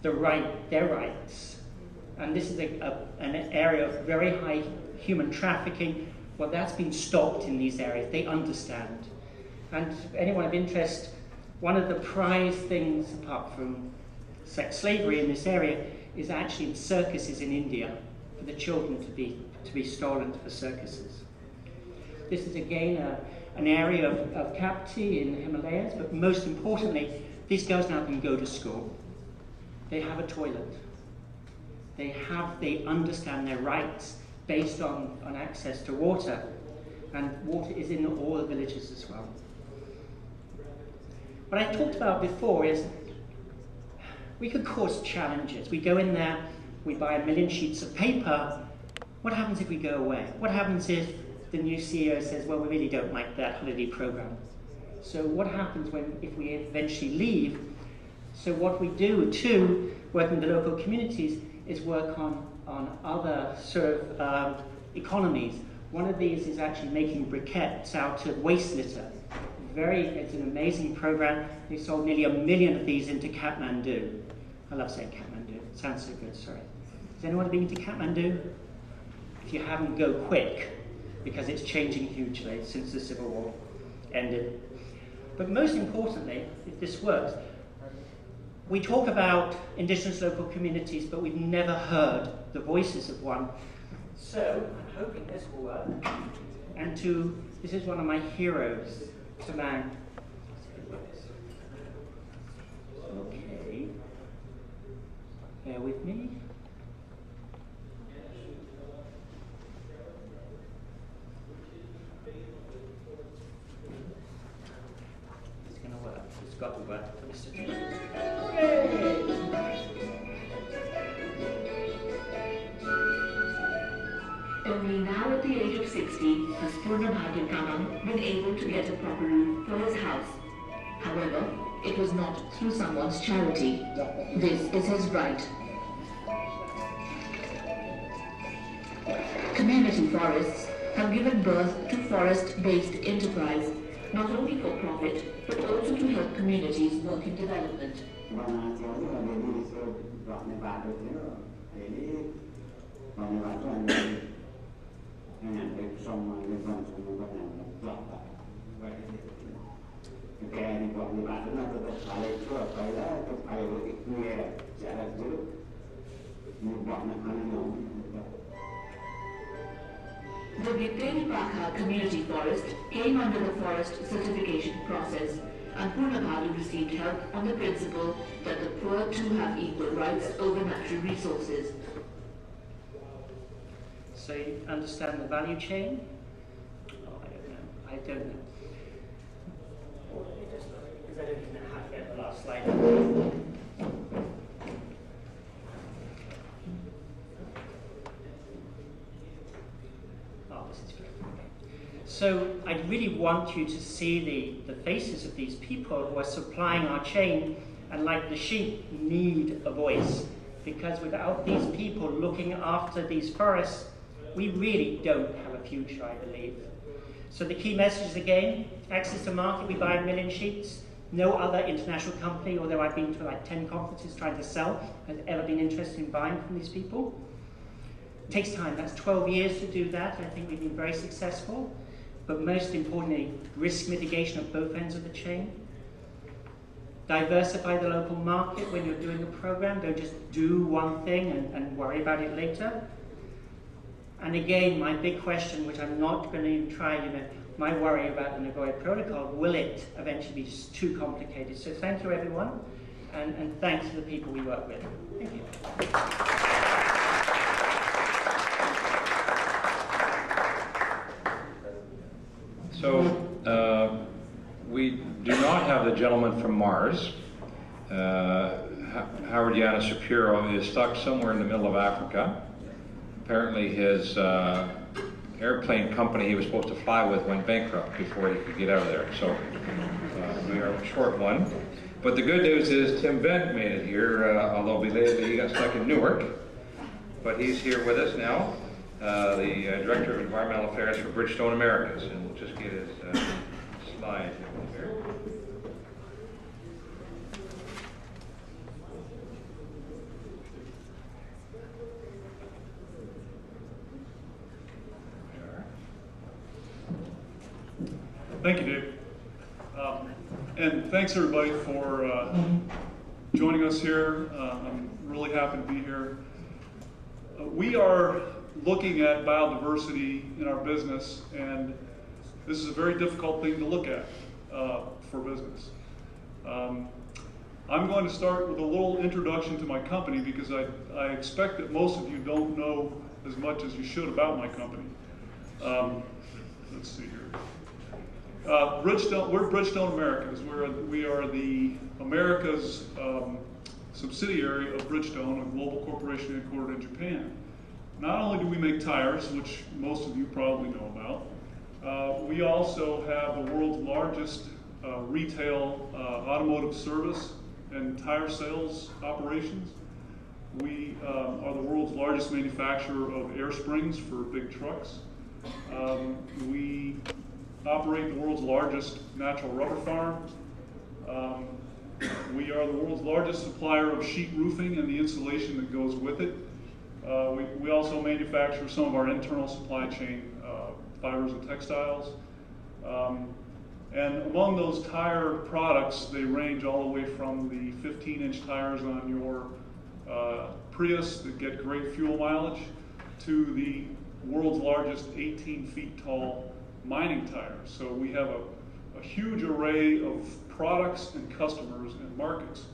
their rights. And this is an area of very high human trafficking. Well, that's been stopped in these areas. They understand. And anyone of interest, one of the prized things, apart from sex slavery in this area, is actually in circuses in India, for the children to be stolen for circuses. This is again an area of captivity in the Himalayas, but most importantly, these girls now can go to school. They have a toilet. They understand their rights based on access to water, and water is in all the villages as well. What I talked about before is we could cause challenges. We go in there, we buy 1 million sheets of paper. What happens if we go away? What happens if the new CEO says, well, we really don't like that holiday program? So what happens if we eventually leave? So what we do too, working with the local communities, is work on other sort of economies. One of these is actually making briquettes out of waste litter. It's an amazing program. They sold nearly 1 million of these into Kathmandu. I love saying Kathmandu. It sounds so good, sorry. Has anyone been to Kathmandu? If you haven't, go quick, because it's changing hugely since the Civil War ended. But most importantly, if this works, we talk about indigenous local communities, but we've never heard the voices of one. So I'm hoping this will work. And this is one of my heroes, Taman. Okay. Bear with me. It's going to work. It's got to work for Mr. Taman. Yay! Only now at the age of 60 has Purnabhagya Kanam been able to get a proper roof for his house. However, it was not through someone's charity. This is his right. Community forests have given birth to forest-based enterprise, not only for profit, but also to help communities work in development. The Giteri community forest came under the forest certification process, and Purnabhagya received help on the principle that the poor too have equal rights over natural resources. So you understand the value chain? Oh, I don't know. Because I don't even know how to get the last slide. Oh, this is great. Okay. So I really want you to see the faces of these people who are supplying our chain, and like the sheep, need a voice. Because without these people looking after these forests, we really don't have a future, I believe. So the key messages again: access to market, we buy 1 million sheets. No other international company, although I've been to like 10 conferences trying to sell, has ever been interested in buying from these people. It takes time, that's 12 years to do that. I think we've been very successful. But most importantly, risk mitigation at both ends of the chain. Diversify the local market when you're doing a program. Don't just do one thing and worry about it later. And again, my big question, which I'm not going to even try, my worry about the Nagoya Protocol, will it eventually be just too complicated? So thank you, everyone, and thanks to the people we work with. Thank you. So we do not have the gentleman from Mars. Howard Yana Shapiro is stuck somewhere in the middle of Africa. Apparently his airplane company he was supposed to fly with went bankrupt before he could get out of there. So we are short one. But the good news is Tim Bent made it here, although belatedly he got stuck in Newark. But he's here with us now, the Director of Environmental Affairs for Bridgestone Americas. And we'll just get his slide here. Thank you, Dave. And thanks everybody for joining us here. I'm really happy to be here. We are looking at biodiversity in our business, and this is a very difficult thing to look at for business. I'm going to start with a little introduction to my company because I expect that most of you don't know as much as you should about my company. Let's see here. We're Bridgestone Americas. We are the Americas subsidiary of Bridgestone, a global corporation headquartered in Japan. Not only do we make tires, which most of you probably know about, we also have the world's largest retail automotive service and tire sales operations. We are the world's largest manufacturer of air springs for big trucks. We operate the world's largest natural rubber farm. We are the world's largest supplier of sheet roofing and the insulation that goes with it. We also manufacture some of our internal supply chain fibers and textiles. And among those tire products, they range all the way from the 15-inch tires on your Prius that get great fuel mileage to the world's largest 18 feet tall mining tires. So we have a huge array of products and customers and markets.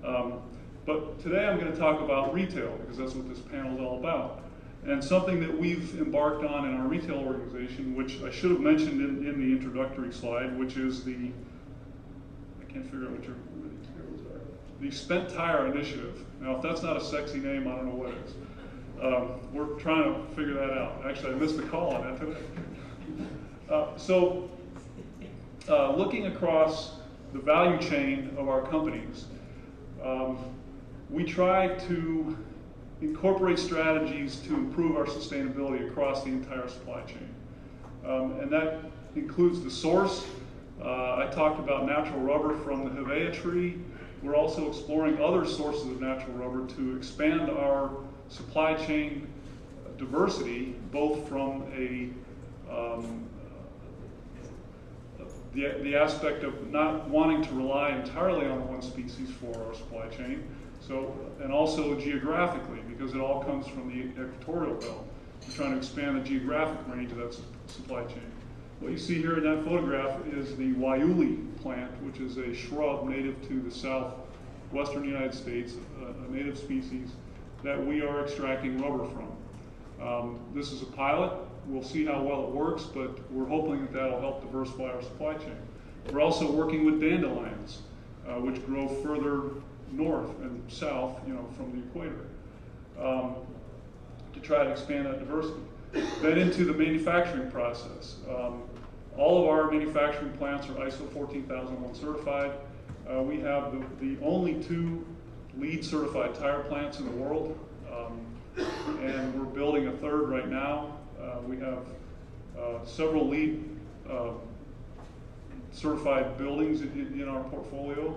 But today I'm going to talk about retail because that's what this panel is all about. And something that we've embarked on in our retail organization, which I should have mentioned in the introductory slide, which is the, I can't figure out what your materials are, the Spent Tire Initiative. Now, if that's not a sexy name, I don't know what is. We're trying to figure that out. Actually, I missed the call on that today. Looking across the value chain of our companies, we try to incorporate strategies to improve our sustainability across the entire supply chain. And that includes the source. I talked about natural rubber from the Hevea tree. We're also exploring other sources of natural rubber to expand our supply chain diversity, both from the aspect of not wanting to rely entirely on one species for our supply chain, and also geographically, because it all comes from the equatorial belt. We're trying to expand the geographic range of that supply chain. What you see here in that photograph is the Waiuli plant, which is a shrub native to the southwestern United States, a native species that we are extracting rubber from. This is a pilot. We'll see how well it works, but we're hoping that that'll help diversify our supply chain. We're also working with dandelions, which grow further north and south, from the equator, to try to expand that diversity. Then into the manufacturing process. All of our manufacturing plants are ISO 14001 certified. We have the only 2 LEED certified tire plants in the world, and we're building a 3rd right now. We have several LEED certified buildings in our portfolio.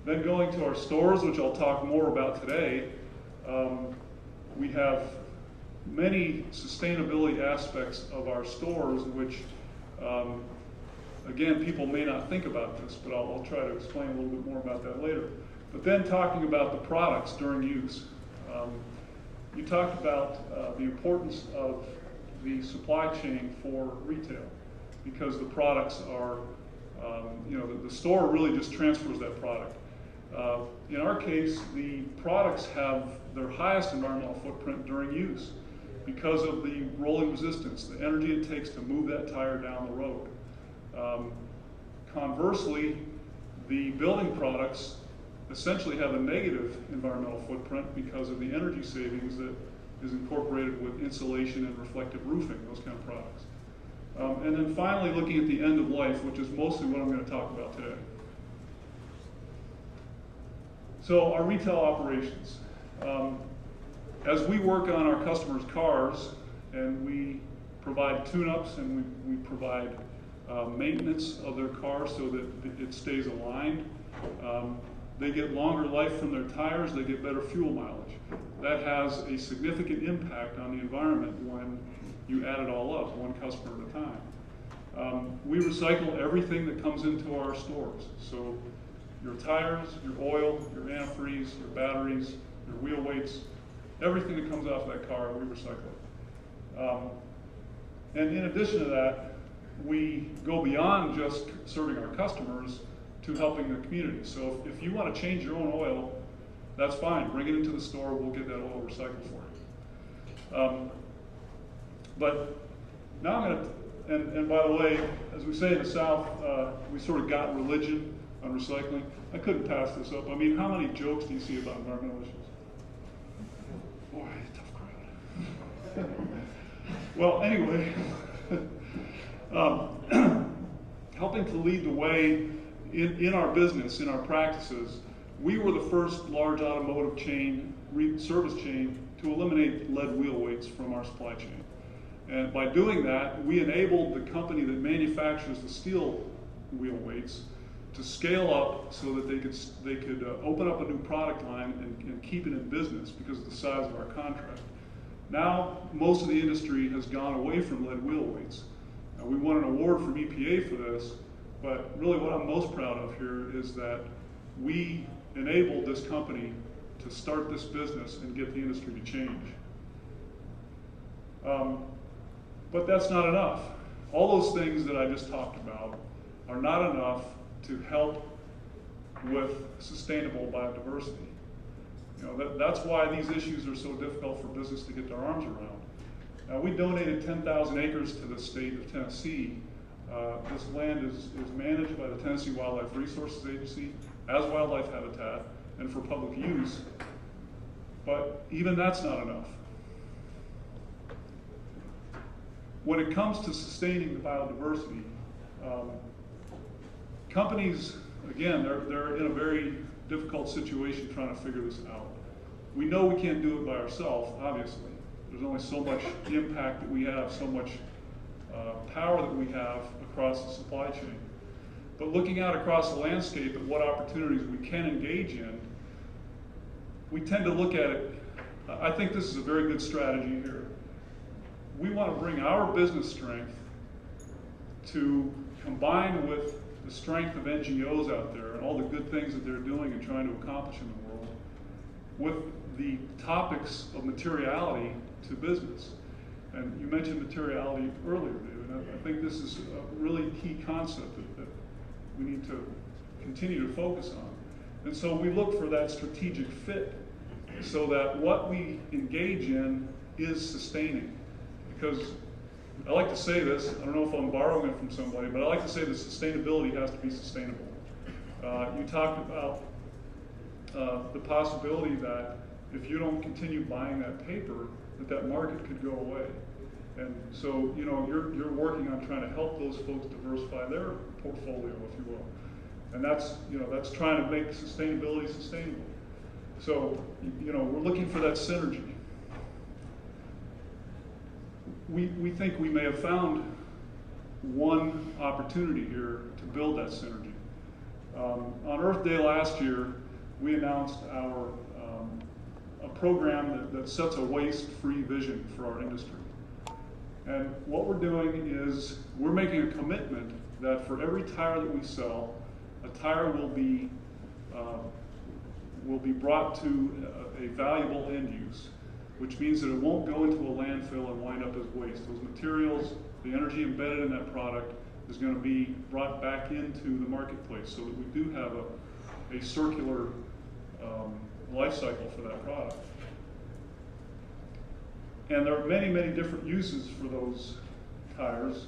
Then going to our stores, which I'll talk more about today, we have many sustainability aspects of our stores, which, again, people may not think about this, but I'll try to explain a little bit more about that later. But then talking about the products during use. You talked about the importance of the supply chain for retail, because the products are, the store really just transfers that product. In our case, the products have their highest environmental footprint during use because of the rolling resistance, the energy it takes to move that tire down the road. Conversely, the building products essentially have a negative environmental footprint because of the energy savings that is incorporated with insulation and reflective roofing, those kind of products. And then finally, looking at the end of life, which is mostly what I'm going to talk about today. So our retail operations. As we work on our customers' cars and we provide tune-ups and we provide maintenance of their car so that it stays aligned, they get longer life from their tires, they get better fuel mileage. That has a significant impact on the environment when you add it all up, one customer at a time. We recycle everything that comes into our stores. So your tires, your oil, your antifreeze, your batteries, your wheel weights, everything that comes off that car, we recycle it. And in addition to that, we go beyond just serving our customers to helping the community. So if you want to change your own oil, that's fine. Bring it into the store. We'll get that oil recycled for you. But now I'm going to, and by the way, as we say in the South, we sort of got religion on recycling. I couldn't pass this up. I mean, how many jokes do you see about environmental issues? Boy, tough crowd. Well, anyway, helping to lead the way in our business, in our practices, we were the first large automotive chain, service chain, to eliminate lead wheel weights from our supply chain. And by doing that, we enabled the company that manufactures the steel wheel weights to scale up so that they could open up a new product line and keep it in business because of the size of our contract. Now, most of the industry has gone away from lead wheel weights. We won an award from EPA for this, but really what I'm most proud of here is that we enabled this company to start this business and get the industry to change. But that's not enough. All those things that I just talked about are not enough to help with sustainable biodiversity. You know, that's why these issues are so difficult for business to get their arms around. We donated 10,000 acres to the state of Tennessee. This land is managed by the Tennessee Wildlife Resources Agency as wildlife habitat and for public use, but even that's not enough. When it comes to sustaining the biodiversity, companies, again, they're in a very difficult situation trying to figure this out. We know we can't do it by ourselves, obviously. There's only so much impact that we have, so much power that we have across the supply chain. But looking out across the landscape at what opportunities we can engage in, we tend to look at it, I think this is a very good strategy here. We want to bring our business strength to combine with the strength of NGOs out there and all the good things that they're doing and trying to accomplish in the world with the topics of materiality to business. And you mentioned materiality earlier, David. I think this is a really key concept that we need to continue to focus on. And so we look for that strategic fit so that what we engage in is sustaining. Because I like to say this, I don't know if I'm borrowing it from somebody, but I like to say that sustainability has to be sustainable. You talked about the possibility that if you don't continue buying that paper, that market could go away. And so, you know, you're working on trying to help those folks diversify their portfolio, if you will. And that's, you know, that's trying to make sustainability sustainable. So, you know, we're looking for that synergy. We think we may have found one opportunity here to build that synergy. On Earth Day last year, we announced a program that sets a waste-free vision for our industry. And what we're doing is we're making a commitment that for every tire that we sell, a tire will be brought to a valuable end use, which means that it won't go into a landfill and wind up as waste. Those materials, the energy embedded in that product is going to be brought back into the marketplace so that we do have a circular life cycle for that product. And there are many, many different uses for those tires.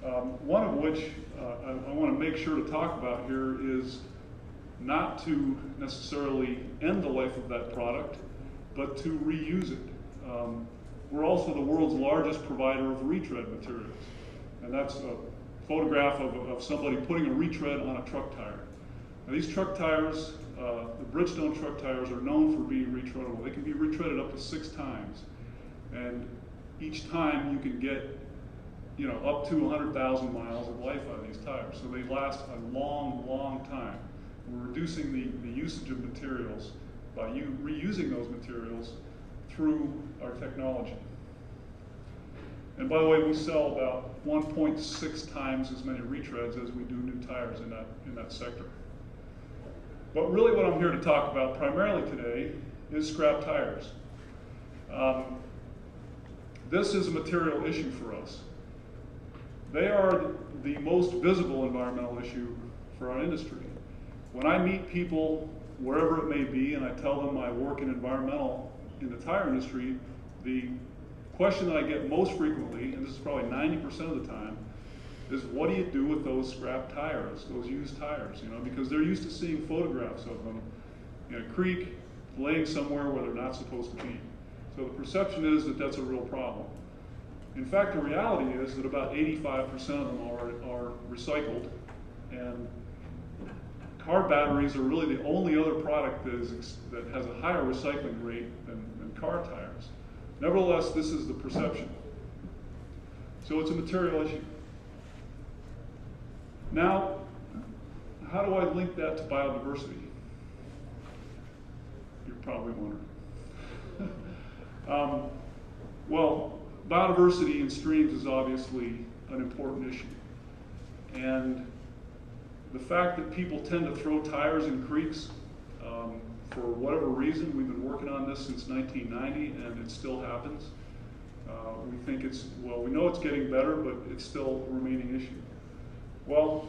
One of which I want to make sure to talk about here is not to necessarily end the life of that product, but to reuse it. We're also the world's largest provider of retread materials. And that's a photograph of somebody putting a retread on a truck tire. Now, these truck tires, the Bridgestone truck tires, are known for being retreadable. They can be retreaded up to 6 times. And each time you can get, you know, up to 100,000 miles of life out of these tires. So they last a long, long time. We're reducing the usage of materials by reusing those materials through our technology. And by the way, we sell about 1.6 times as many retreads as we do new tires in that sector. But really what I'm here to talk about primarily today is scrap tires. This is a material issue for us. They are the most visible environmental issue for our industry. When I meet people, wherever it may be, and I tell them I work in environmental in the tire industry, the question that I get most frequently, and this is probably 90% of the time, is what do you do with those scrap tires, those used tires? You know, because they're used to seeing photographs of them in a creek, laying somewhere where they're not supposed to be. So the perception is that that's a real problem. In fact, the reality is that about 85% of them are recycled, and car batteries are really the only other product that has a higher recycling rate than car tires. Nevertheless, this is the perception. So it's a material issue. Now, how do I link that to biodiversity? You're probably wondering. Well, biodiversity in streams is obviously an important issue. And the fact that people tend to throw tires in creeks, for whatever reason, we've been working on this since 1990 and it still happens. We think it's, well, we know it's getting better, but it's still a remaining issue. Well,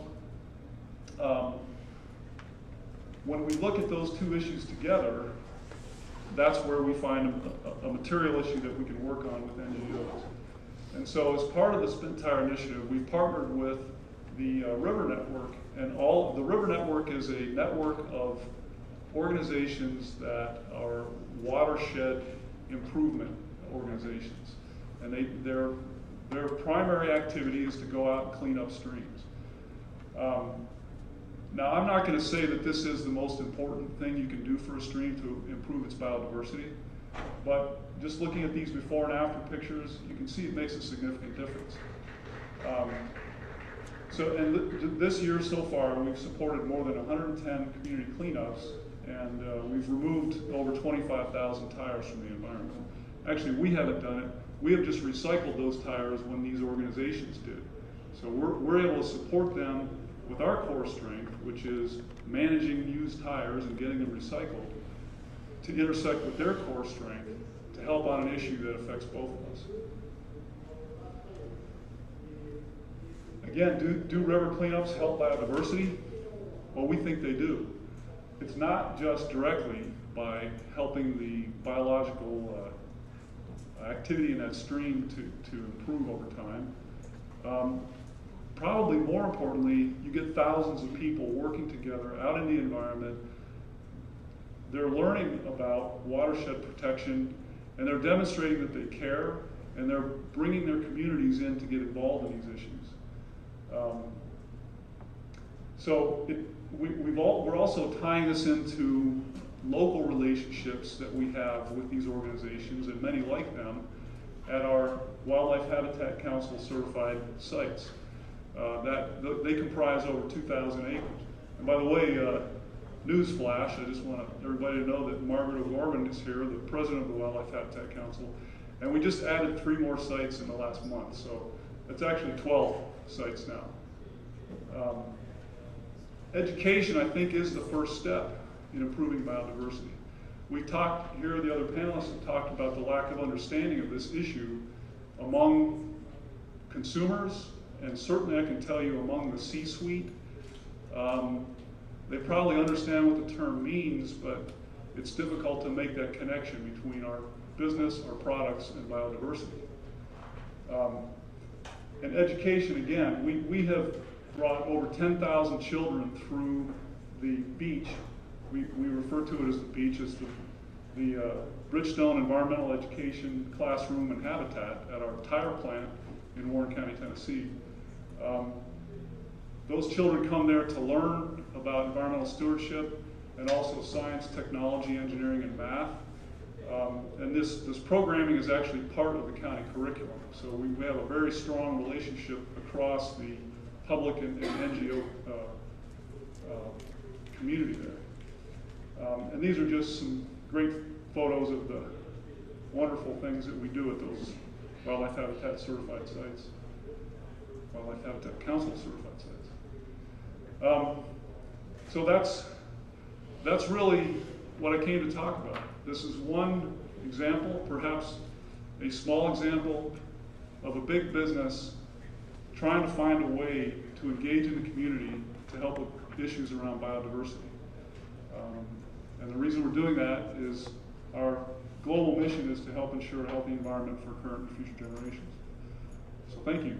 when we look at those two issues together, that's where we find a material issue that we can work on with NGOs. And so as part of the Spent Tire Initiative, we've partnered with the River Network, and the River Network is a network of organizations that are watershed improvement organizations. And their primary activity is to go out and clean up streams. Now, I'm not going to say that this is the most important thing you can do for a stream to improve its biodiversity, but just looking at these before and after pictures, you can see it makes a significant difference. This year so far, we've supported more than 110 community cleanups, and we've removed over 25,000 tires from the environment. Actually, we haven't done it. We have just recycled those tires when these organizations did. So we're able to support them with our core strength, which is managing used tires and getting them recycled, to intersect with their core strength to help on an issue that affects both of us. Again, do river cleanups help biodiversity? Well, we think they do. It's not just directly by helping the biological activity in that stream to improve over time. Probably more importantly, you get thousands of people working together out in the environment. They're learning about watershed protection, and they're demonstrating that they care, and they're bringing their communities in to get involved in these issues. We're also tying this into local relationships that we have with these organizations, and many like them, at our Wildlife Habitat Council certified sites. They comprise over 2,000 acres. And by the way, newsflash, I just want everybody to know that Margaret O'Gorman is here, the president of the Wildlife Habitat Council, and we just added 3 more sites in the last month, so it's actually 12 sites now. Education, I think, is the first step in improving biodiversity. We talked here, the other panelists have talked about the lack of understanding of this issue among consumers, and certainly I can tell you among the C-suite. They probably understand what the term means, but it's difficult to make that connection between our business, our products, and biodiversity. And education, again, we have brought over 10,000 children through the beach. We refer to it as the beach, as the Bridgestone Environmental Education Classroom and Habitat at our tire plant in Warren County, Tennessee. Those children come there to learn about environmental stewardship and also science, technology, engineering, and math. And this programming is actually part of the county curriculum. So we have a very strong relationship across the public and NGO community there. And these are just some great photos of the wonderful things that we do at those Wildlife Habitat certified sites, Wildlife Habitat Council certified sites. So that's really what I came to talk about. This is one example, perhaps a small example, of a big business trying to find a way to engage in the community to help with issues around biodiversity. And the reason we're doing that is our global mission is to help ensure a healthy environment for current and future generations. So thank you.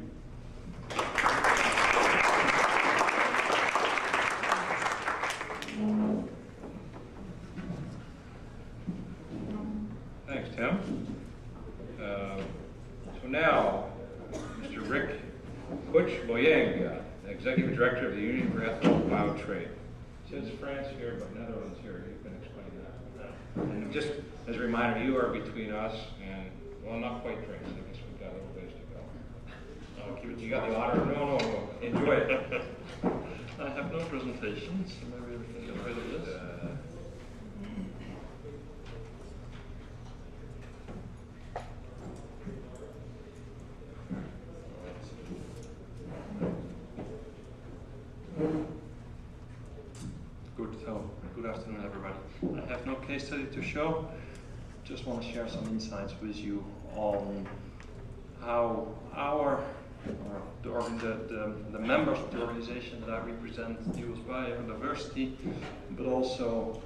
Thanks, Tim. So now, Mr. Rick Butch-Boyeng, Executive Director of the Union for Ethical Biotrade. It says France here, but Netherlands here. You can explain that. And just as a reminder, you are between us and, well, not quite France. I guess we've got a little ways to go. You got the honor. No. Enjoy it. I have no presentation, so maybe we can get rid of this. Good afternoon, everybody. I have no case study to show. Just want to share some insights with you on how the members of the organization that I represent use biodiversity, but also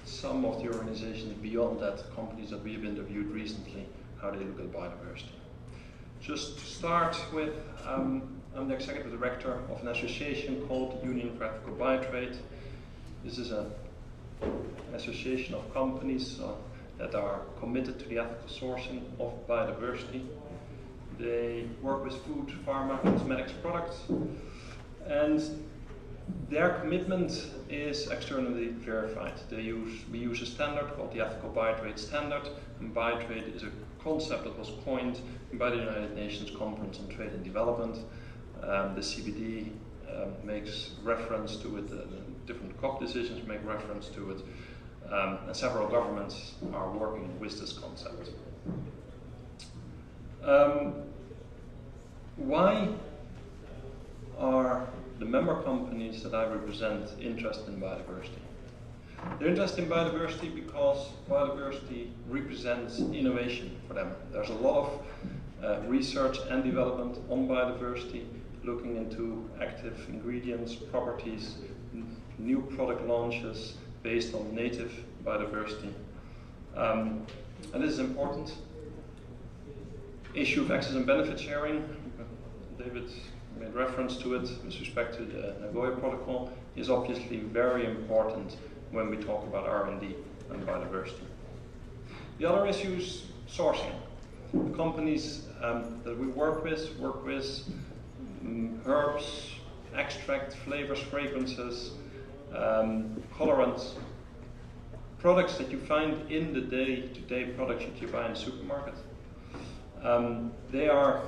some of the organizations beyond that, companies that we have interviewed recently, how they look at biodiversity. Just to start with, I'm the executive director of an association called the Union for Ethical Biotrade. This is an association of companies that are committed to the ethical sourcing of biodiversity. They work with food, pharma, cosmetics products, and their commitment is externally verified. We use a standard called the Ethical Biotrade Standard, and biotrade is a concept that was coined by the United Nations Conference on Trade and Development. The CBD makes reference to it, different COP decisions make reference to it, and several governments are working with this concept. Why are the member companies that I represent interested in biodiversity? They're interested in biodiversity because biodiversity represents innovation for them. There's a lot of research and development on biodiversity, looking into active ingredients, properties, new product launches based on native biodiversity. And this is important. Issue of access and benefit sharing, David made reference to it with respect to the Nagoya Protocol, is obviously very important when we talk about R&D and biodiversity. The other issue is sourcing. The companies that we work with herbs, extract, flavors, fragrances, colorants, products that you find in the day-to-day products that you buy in the supermarket. They are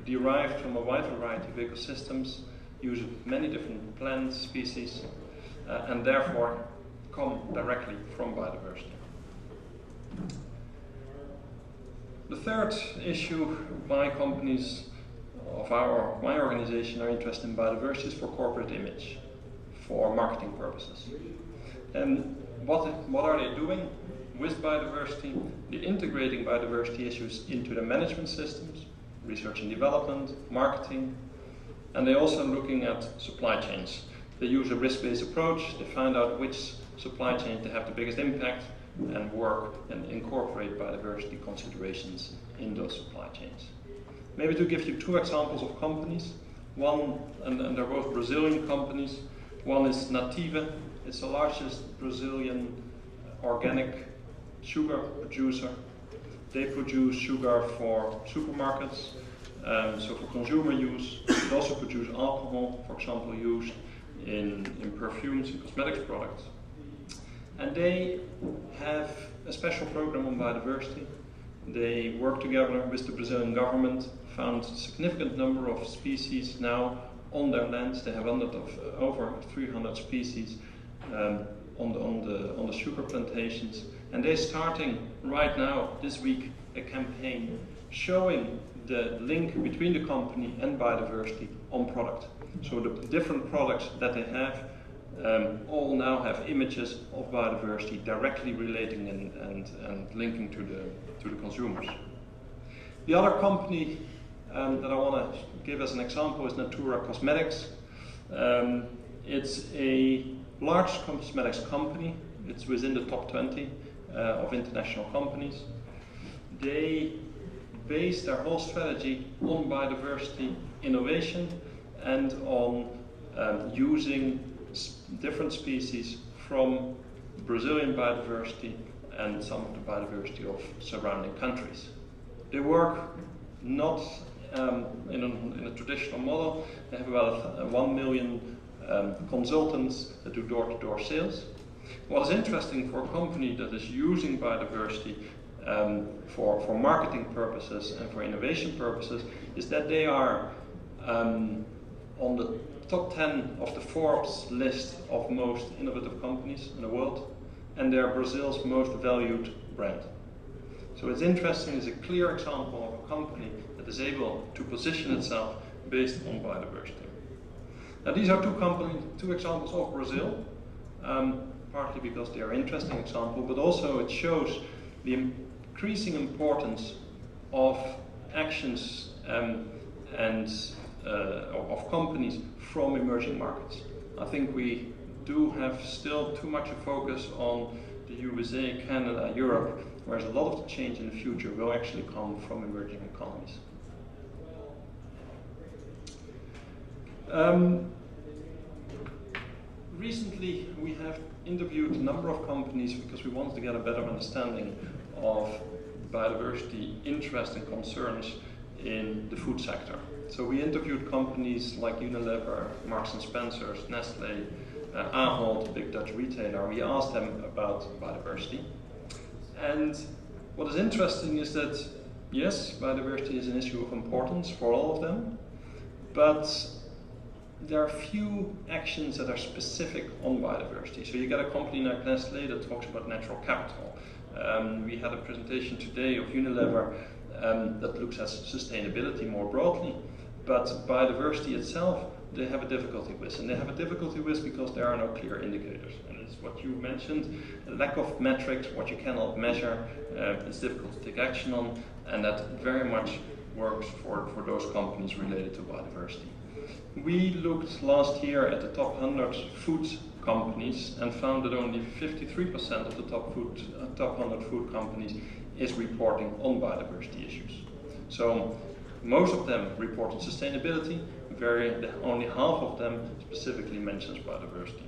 derived from a wide variety of ecosystems, use many different plant species, and therefore come directly from biodiversity. The third issue why companies of my organization are interested in biodiversity is for corporate image, for marketing purposes. And what are they doing with biodiversity? They're integrating biodiversity issues into their management systems, research and development, marketing, and they're also looking at supply chains. They use a risk-based approach. They find out which supply chains they have the biggest impact and work and incorporate biodiversity considerations in those supply chains. Maybe to give you two examples of companies. One, and they're both Brazilian companies. One is Nativa. It's the largest Brazilian organic sugar producer. They produce sugar for supermarkets, so for consumer use. They also produce alcohol, for example, used in perfumes and cosmetics products. And they have a special program on biodiversity. They work together with the Brazilian government, found a significant number of species now on their lands. They have over 300 species on the sugar plantations. And they're starting right now, this week, a campaign showing the link between the company and biodiversity on product. So the different products that they have all now have images of biodiversity directly relating and linking to the consumers. The other company that I want to give as an example is Natura Cosmetics. It's a large cosmetics company. It's within the top 20 of international companies. They base their whole strategy on biodiversity innovation and on using different species from Brazilian biodiversity and some of the biodiversity of surrounding countries. They work not in a traditional model. They have about 1 million consultants that do door-to-door sales. What is interesting for a company that is using biodiversity for marketing purposes and for innovation purposes is that they are on the top 10 of the Forbes list of most innovative companies in the world, and they are Brazil's most valued brand. So it's interesting, it's a clear example of a company that is able to position itself based on biodiversity. Now these are two examples of Brazil, partly because they are interesting examples, but also it shows the increasing importance of actions of companies from emerging markets. I think we do have still too much a focus on the USA, Canada, Europe, whereas a lot of the change in the future will actually come from emerging economies. Recently, we have interviewed a number of companies because we wanted to get a better understanding of biodiversity interests and concerns in the food sector. So we interviewed companies like Unilever, Marks & Spencer's, Nestle, Ahold, big Dutch retailer. We asked them about biodiversity. And what is interesting is that, yes, biodiversity is an issue of importance for all of them, but there are few actions that are specific on biodiversity. So you get a company like Nestle that talks about natural capital. We had a presentation today of Unilever that looks at sustainability more broadly, but biodiversity itself they have a difficulty with. And they have a difficulty with because there are no clear indicators. And it's what you mentioned, a lack of metrics, what you cannot measure, it's difficult to take action on, and that very much works for those companies related to biodiversity. We looked last year at the top 100 food companies and found that only 53% of the top 100 food companies is reporting on biodiversity issues. So most of them report on sustainability, only half of them specifically mentions biodiversity.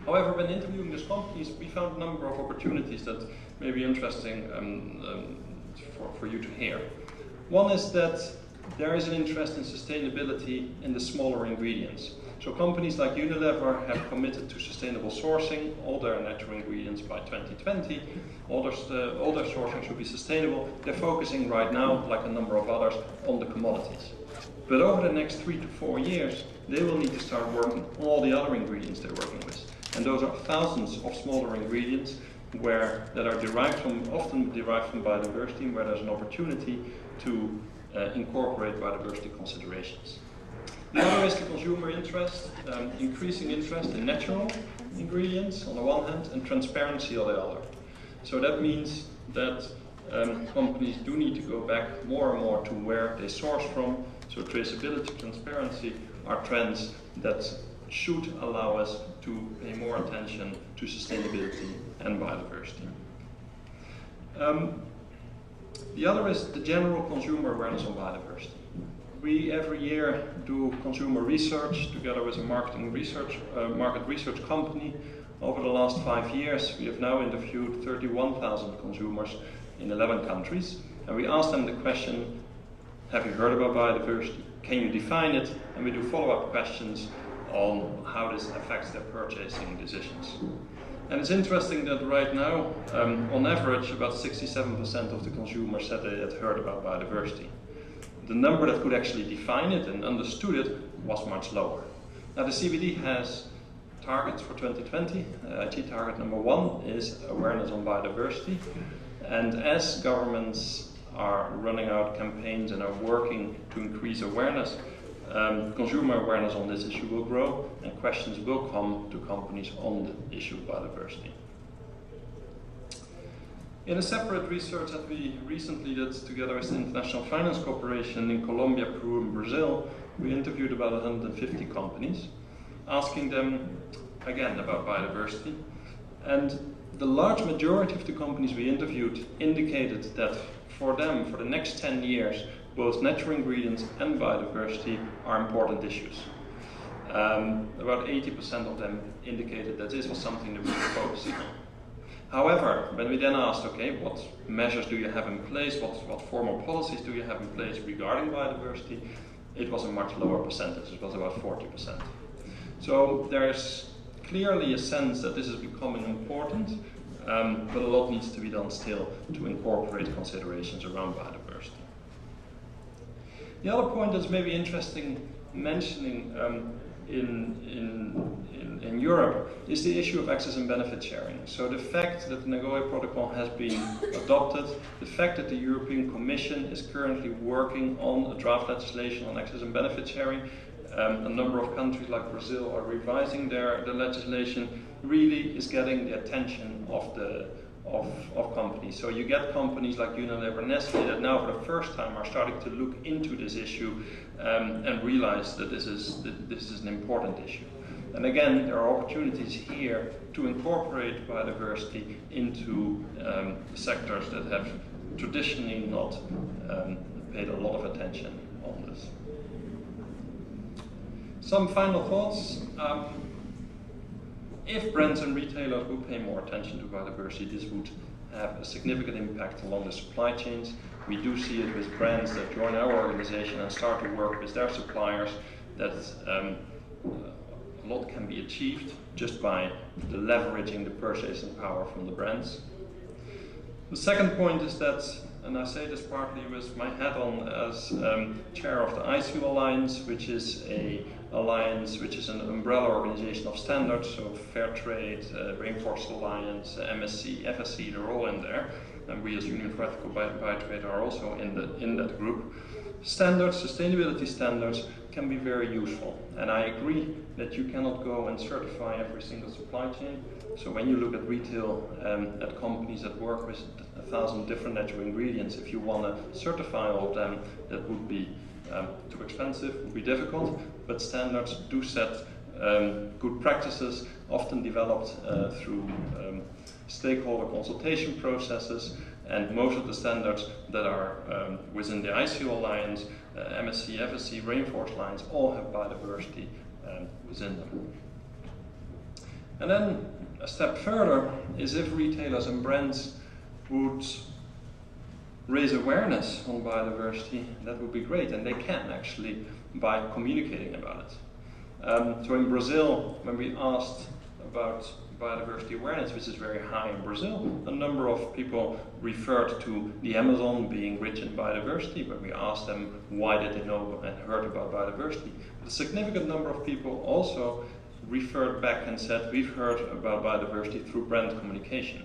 However, when interviewing these companies, we found a number of opportunities that may be interesting for you to hear. One is that there is an interest in sustainability in the smaller ingredients. So companies like Unilever have committed to sustainable sourcing, all their natural ingredients by 2020. All their sourcing should be sustainable. They're focusing right now, like a number of others, on the commodities. But over the next 3 to 4 years, they will need to start working on all the other ingredients they're working with. And those are thousands of smaller ingredients that are often derived from biodiversity, and where there's an opportunity to incorporate biodiversity considerations. The other is the consumer interest, increasing interest in natural ingredients on the one hand, and transparency on the other. So that means that companies do need to go back more and more to where they source from. So traceability, transparency are trends that should allow us to pay more attention to sustainability and biodiversity. The other is the general consumer awareness on biodiversity. We every year do consumer research together with a market research company. Over the last 5 years, we have now interviewed 31,000 consumers in 11 countries, and we ask them the question, have you heard about biodiversity? Can you define it? And we do follow-up questions on how this affects their purchasing decisions. And it's interesting that right now, on average, about 67% of the consumers said they had heard about biodiversity. The number that could actually define it and understood it was much lower. Now the CBD has targets for 2020. IG target number 1 is awareness on biodiversity. And as governments are running out campaigns and are working to increase awareness, consumer awareness on this issue will grow, and questions will come to companies on the issue of biodiversity. In a separate research that we recently did together with the International Finance Corporation in Colombia, Peru, and Brazil, we interviewed about 150 companies, asking them again about biodiversity. And the large majority of the companies we interviewed indicated that for them, for the next 10 years, both natural ingredients and biodiversity are important issues. About 80% of them indicated that this was something that we were focusing on. However, when we then asked, okay, what measures do you have in place, what formal policies do you have in place regarding biodiversity, it was a much lower percentage, it was about 40%. So there's clearly a sense that this is becoming important. but a lot needs to be done still to incorporate considerations around biodiversity. The other point that's maybe interesting mentioning in Europe is the issue of access and benefit sharing. So the fact that the Nagoya Protocol has been adopted, the fact that the European Commission is currently working on a draft legislation on access and benefit sharing, a number of countries like Brazil are revising their legislation, really is getting the attention of companies. So you get companies like Unilever, Nestle that now for the first time are starting to look into this issue and realize that this is an important issue. And again, there are opportunities here to incorporate biodiversity into sectors that have traditionally not paid a lot of attention on this. Some final thoughts. If brands and retailers would pay more attention to biodiversity, this would have a significant impact along the supply chains. We do see it with brands that join our organization and start to work with their suppliers, that a lot can be achieved just by leveraging the purchasing power from the brands. The second point is that, and I say this partly with my hat on as chair of the ICU Alliance, which is an alliance which is an umbrella organization of standards, so Fair Trade, Rainforest Alliance, MSC, FSC, they're all in there, and we as Union for Ethical Biotrade are also in that group. Standards, sustainability standards, can be very useful, and I agree that you cannot go and certify every single supply chain. So when you look at retail, at companies that work with 1,000 different natural ingredients, if you want to certify all of them, that would be too expensive, would be difficult, but standards do set good practices, often developed through stakeholder consultation processes, and most of the standards that are within the ICU Alliance, MSC, FSC, Rainforest Alliance, all have biodiversity within them. And then a step further is if retailers and brands would raise awareness on biodiversity, that would be great, and they can actually by communicating about it. So in Brazil, when we asked about biodiversity awareness, which is very high in Brazil, a number of people referred to the Amazon being rich in biodiversity, but we asked them why did they know and heard about biodiversity. But a significant number of people also referred back and said, we've heard about biodiversity through brand communication.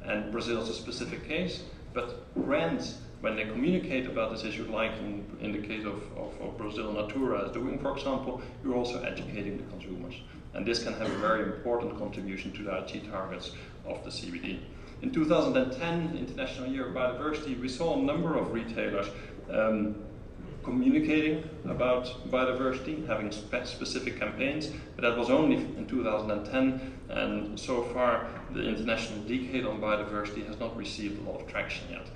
And Brazil is a specific case, but brands, when they communicate about this issue, like in the case of Brazil Natura is doing, for example, you're also educating the consumers. And this can have a very important contribution to the IG targets of the CBD. In 2010, International Year of Biodiversity, we saw a number of retailers communicating about biodiversity, having specific campaigns, but that was only in 2010, and so far the International Decade on Biodiversity has not received a lot of traction yet.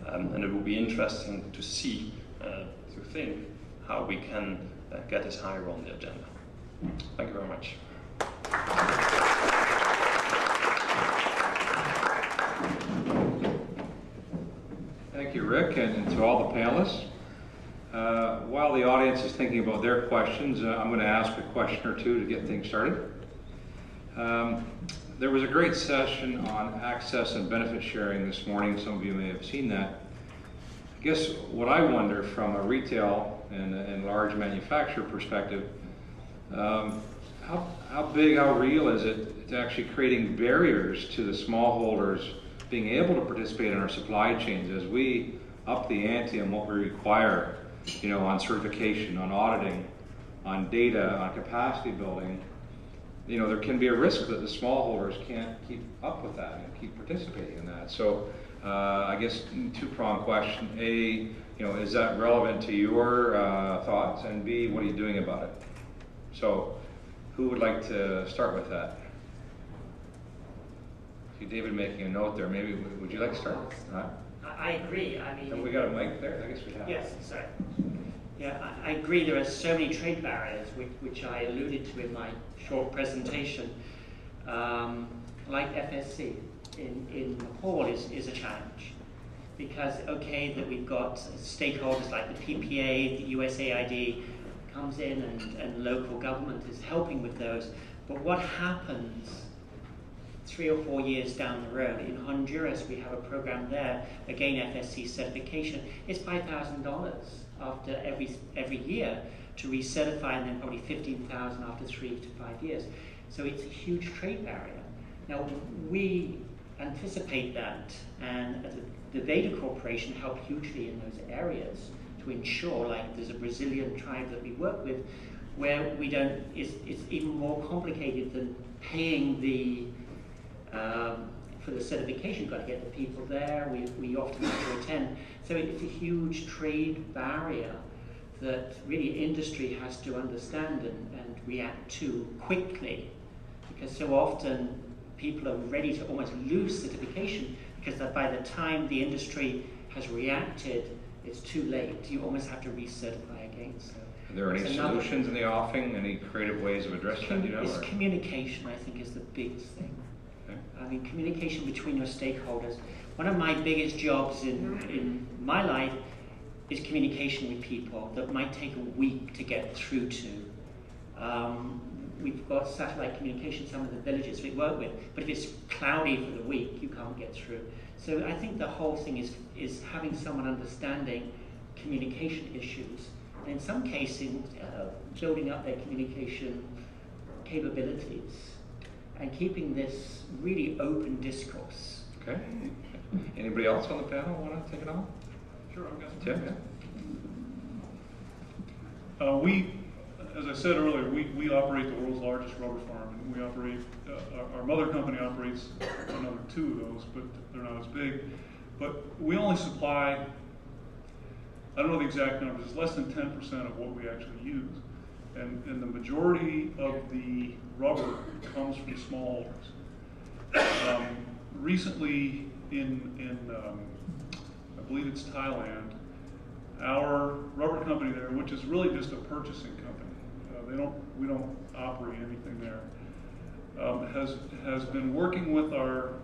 And it will be interesting to see, to think, how we can get this higher on the agenda. Thank you very much. Thank you, Rick, and to all the panelists. While the audience is thinking about their questions, I'm going to ask a question or two to get things started. There was a great session on access and benefit sharing this morning. Some of you may have seen that. I guess what I wonder from a retail and large manufacturer perspective, how big, how real is it to actually creating barriers to the smallholders being able to participate in our supply chains as we up the ante on what we require, you know, on certification, on auditing, on data, on capacity building. You know, there can be a risk that the smallholders can't keep up with that and keep participating in that. So I guess two-pronged question. A, you know, is that relevant to your thoughts? And B, what are you doing about it? So who would like to start with that? See David making a note there. Maybe, would you like to start? I agree. I mean, have we got a mic there? I guess we have. Yes, sorry. Yeah, I agree. There are so many trade barriers, which I alluded to in my short presentation. Like FSC in Nepal is a challenge, because okay that we've got stakeholders like the PPA, the USAID comes in, and local government is helping with those. But what happens 3 or 4 years down the road. In Honduras, we have a program there, again FSC certification. It's $5,000 after every year to recertify, and then probably $15,000 after 3 to 5 years. So it's a huge trade barrier. Now, we anticipate that, and the Veda Corporation helped hugely in those areas to ensure, like there's a Brazilian tribe that we work with, where we don't, it's even more complicated than paying the, for the certification. You've got to get the people there, we often have to attend. So it's a huge trade barrier that really industry has to understand and react to quickly, because so often people are ready to almost lose certification because by the time the industry has reacted, it's too late. You almost have to recertify again. So are there any solutions in the offing? Any creative ways of addressing that? You know, it's communication, I think, is the biggest thing. Okay. I mean, communication between your stakeholders. One of my biggest jobs in my life is communication with people that might take a week to get through to. We've got satellite communication, some of the villages we work with, but if it's cloudy for the week, you can't get through. So I think the whole thing is having someone understanding communication issues, and in some cases, building up their communication capabilities, and keeping this really open discourse. Okay. Anybody else on the panel want to take it on? Sure, I've got Tim, yeah. As I said earlier, we operate the world's largest rubber farm, and we operate, our mother company operates another 2 of those, but they're not as big. But we only supply, I don't know the exact numbers, it's less than 10% of what we actually use. And the majority of the rubber comes from smallholders. Recently in I believe it's Thailand, our rubber company there, which is really just a purchasing company, we don't operate anything there, has been working with our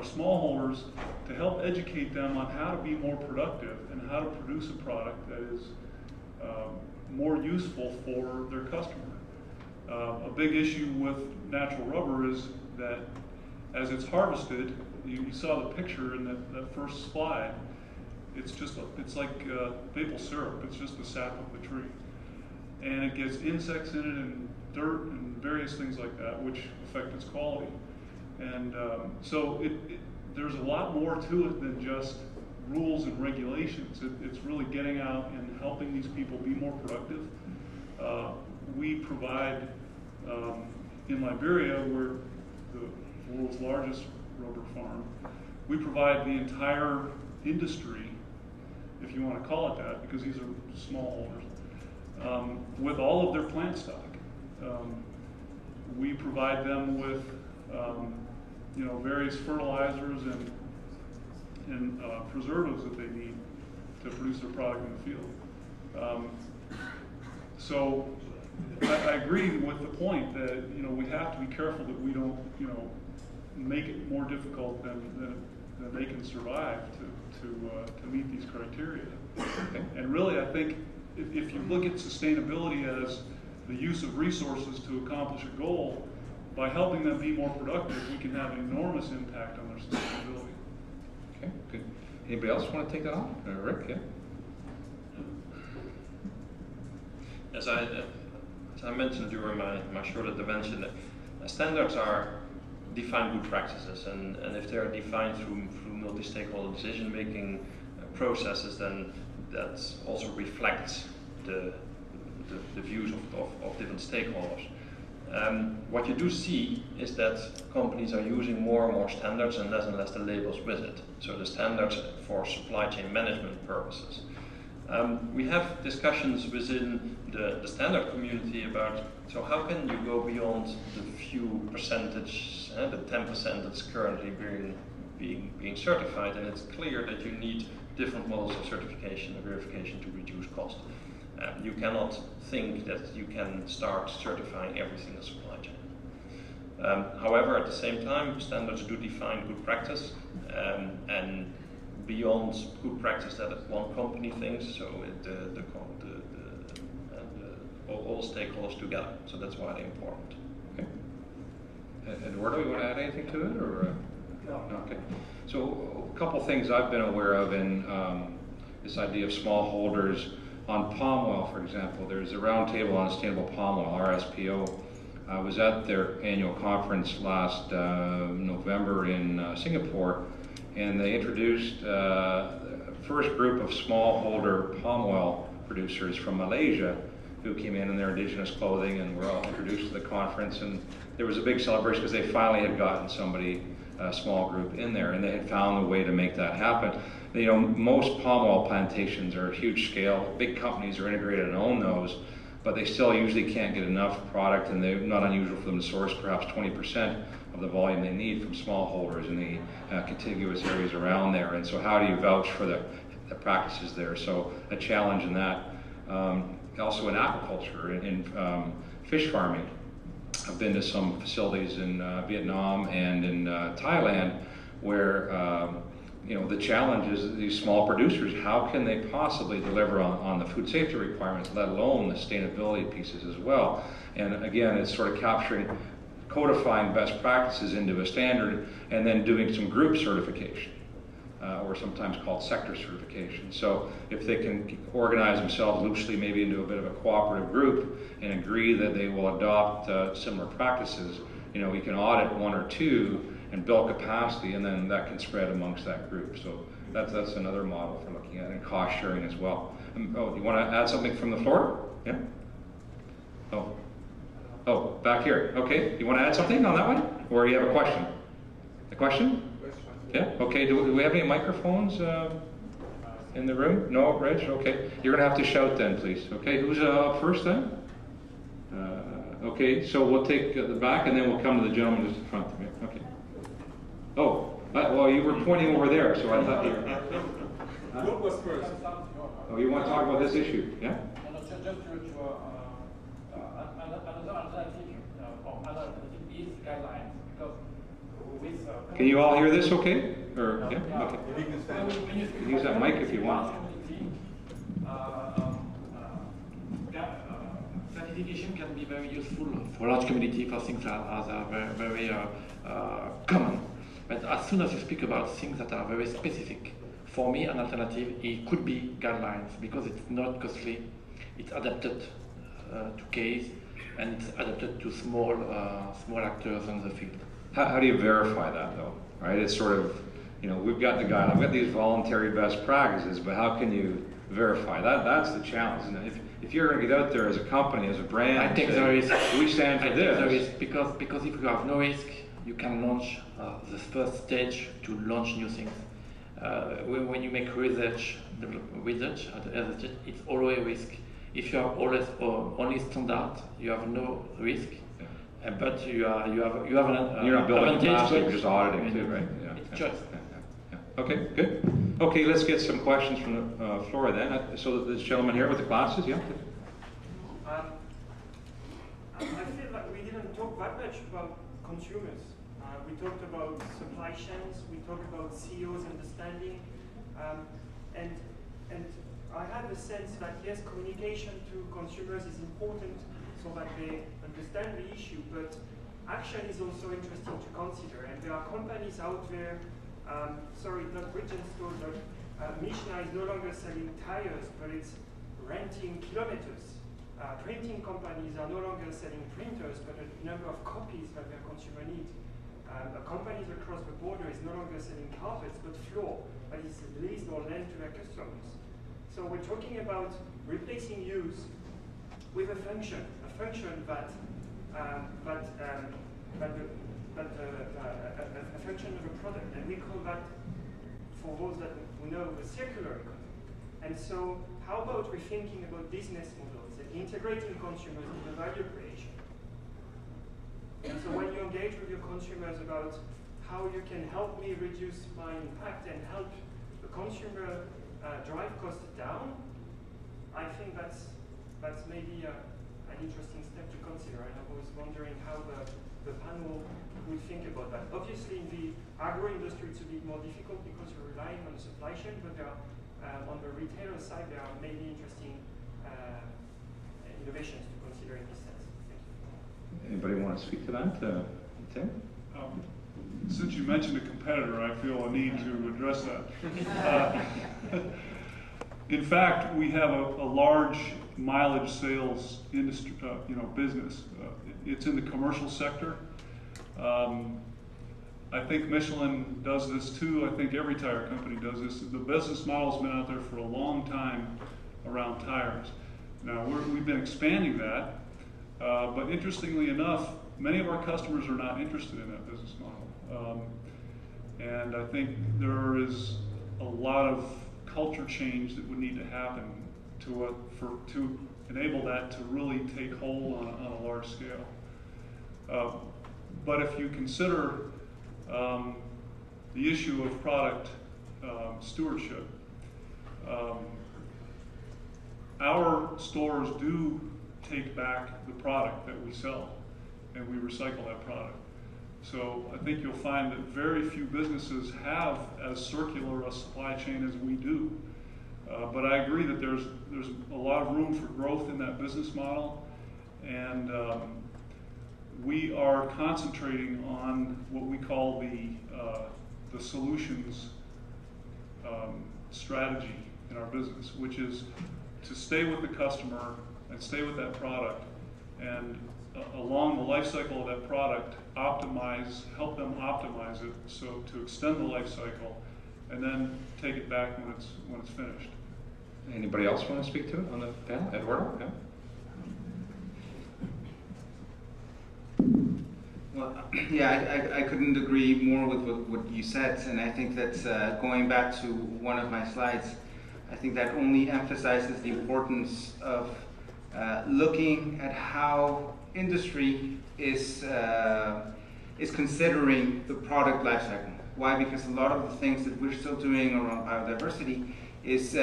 smallholders to help educate them on how to be more productive and how to produce a product that is more useful for their customer. A big issue with natural rubber is that as it's harvested, you saw the picture in that first slide, it's like maple syrup. It's just the sap of the tree. And it gets insects in it and dirt and various things like that, which affect its quality. And so there's a lot more to it than just rules and regulations. It's really getting out and helping these people be more productive. We provide, in Liberia, we're the world's largest rubber farm, we provide the entire industry, if you want to call it that, because these are smallholders, with all of their plant stock. We provide them with various fertilizers and preservatives that they need to produce their product in the field. So I agree with the point that we have to be careful that we don't make it more difficult than they can survive to meet these criteria. And really, I think if you look at sustainability as the use of resources to accomplish a goal, by helping them be more productive, we can have an enormous impact on their sustainability. Okay, good. Anybody else want to take that on? Rick, yeah. As I mentioned during my short intervention, standards are defined good practices, and if they are defined through multi-stakeholder decision-making processes, then that also reflects the views of different stakeholders. What you do see is that companies are using more and more standards and less the labels with it. So the standards for supply chain management purposes. We have discussions within the standard community about, so how can you go beyond the few percentage, the 10% that's currently being certified, and it's clear that you need different models of certification and verification to reduce cost. You cannot think that you can start certifying everything in supply chain. However, at the same time, standards do define good practice, and beyond good practice that one company thinks, so all stakeholders together. So that's why they're important. Okay. Eduardo, you want to add anything to it, or? No. Okay. So a couple things I've been aware of in this idea of smallholders on palm oil, for example. There's a roundtable on sustainable palm oil, RSPO. I was at their annual conference last November in Singapore, and they introduced the first group of smallholder palm oil producers from Malaysia who came in their indigenous clothing, and were all introduced to the conference. And there was a big celebration because they finally had gotten somebody, a small group, in there, and they had found a way to make that happen. You know, most palm oil plantations are huge scale. Big companies are integrated and own those, but they still usually can't get enough product, and they're not unusual for them to source perhaps 20% of the volume they need from smallholders in the contiguous areas around there. And so how do you vouch for the practices there? So a challenge in that. Also in aquaculture, in fish farming. I've been to some facilities in Vietnam and in Thailand where you know, the challenge is these small producers, how can they possibly deliver on the food safety requirements, let alone the sustainability pieces as well? And again, it's sort of capturing, codifying best practices into a standard, and then doing some group certification, or sometimes called sector certification. So if they can organize themselves loosely, maybe into a bit of a cooperative group, and agree that they will adopt similar practices, you know, we can audit one or two and build capacity, and then that can spread amongst that group. So that's another model for looking at, and cost sharing as well. Oh, you want to add something from the floor? Yeah? Oh, back here. Okay, you want to add something on that one? Or you have a question? A question? Yeah, okay, do we have any microphones in the room? No, Reg? Okay, you're going to have to shout then, please. Okay, who's up first then? Okay, so we'll take the back, and then we'll come to the gentleman just in front of me. Okay. Oh, well, you were pointing over there, so I thought you were... What was first? Oh, you want to talk about this issue? Yeah? Just to another alternative, is guidelines, because with... Can you all hear this okay? Or, yeah? Okay. Use that mic if you want. Certification can be very useful for large community for things that are very common. But as soon as you speak about things that are very specific, for me an alternative, it could be guidelines, because it's not costly, it's adapted to case, and it's adapted to small actors on the field. How do you verify that though? Right? It's sort of, you know, we've got the guidelines, we've got these voluntary best practices, but how can you verify that? That's the challenge. And if you're going to get out there as a company, as a brand, I think there is. We stand for this. There is, because if you have no risk, you can launch the first stage to launch new things. When you make research, it's always a risk. If you have always only standard, you have no risk. Yeah. But you have an you're not building capacity, you're just auditing too, right? Yeah. It's choice. Yeah. Okay, good. Okay, let's get some questions from the floor then. So this gentleman here with the glasses, yeah? I feel like we didn't talk that much about consumers. We talked about supply chains, we talked about CEOs understanding, and I have the sense that yes, communication to consumers is important so that they understand the issue, but action is also interesting to consider. And there are companies out there, sorry, not Bridgestone, but Michelin is no longer selling tires, but it's renting kilometers. Printing companies are no longer selling printers, but a number of copies that their consumer need. Companies across the border is no longer selling carpets, but floor that is leased or lent to their customers. So we're talking about replacing use with a function that a function of a product, and we call that, for those that we know, the circular economy. And so, how about rethinking about business models and integrating consumers in the value creation? And so, when you engage with your consumers about how you can help me reduce my impact and help the consumer drive costs down, I think that's maybe an interesting step to consider. And I was wondering how the panel would think about that. Obviously, in the agro-industry, it's a bit more difficult because you're relying on the supply chain, but there are, on the retailer side, there are many interesting innovations to consider in this sense. Thank you. Anybody want to speak to that? Tim? Since you mentioned a competitor, I feel a need to address that. In fact, we have a large mileage sales industry, business. It's in the commercial sector. I think Michelin does this too. I think every tire company does this. The business model's been out there for a long time around tires. Now we've been expanding that, but interestingly enough, many of our customers are not interested in that business model. And I think there is a lot of culture change that would need to happen to enable that to really take hold on a large scale. But if you consider the issue of product stewardship, our stores do take back the product that we sell, and we recycle that product. So I think you'll find that very few businesses have as circular a supply chain as we do. But I agree that there's a lot of room for growth in that business model, and we are concentrating on what we call the solutions strategy in our business, which is to stay with the customer and stay with that product, and along the life cycle of that product, help them optimize it, so to extend the life cycle, and then take it back when it's finished. Anybody else want to speak to it on the panel? Eduardo? Yeah. Well, yeah, I couldn't agree more with what you said, and I think that going back to one of my slides, I think that only emphasizes the importance of looking at how industry is considering the product lifecycle. Why? Because a lot of the things that we're still doing around biodiversity is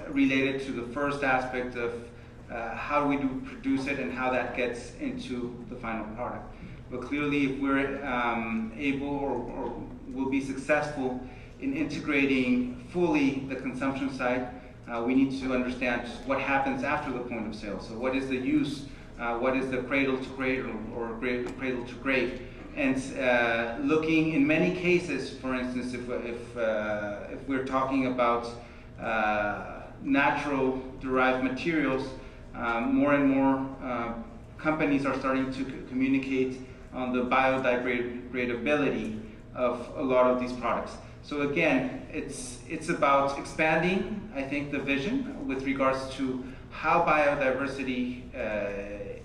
related to the first aspect of how we do produce it and how that gets into the final product. But clearly, if we're able or will be successful in integrating fully the consumption side, we need to understand what happens after the point of sale. So what is the use? What is the cradle to cradle or cradle to grave? And looking in many cases, for instance, if we're talking about natural derived materials, more and more companies are starting to communicate on the biodegradability of a lot of these products. So again, it's about expanding, I think, the vision with regards to how biodiversity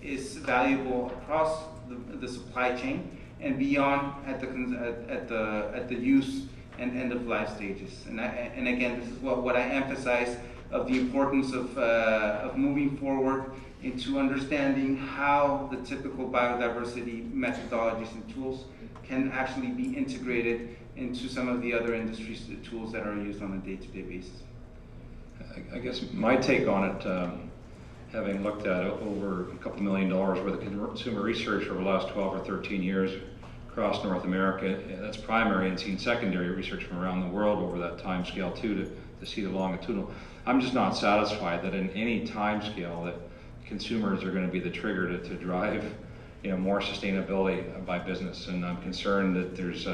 is valuable across the supply chain and beyond at the use and end of life stages. And again, this is what I emphasize of the importance of moving forward into understanding how the typical biodiversity methodologies and tools can actually be integrated into some of the other industry tools that are used on a day-to-day basis. I guess my take on it, having looked at over $2 million worth of consumer research over the last 12 or 13 years across North America, that's primary, and seen secondary research from around the world over that time scale too, to see the longitudinal. I'm just not satisfied that in any time scale that consumers are going to be the trigger to drive more sustainability by business, and I'm concerned that there's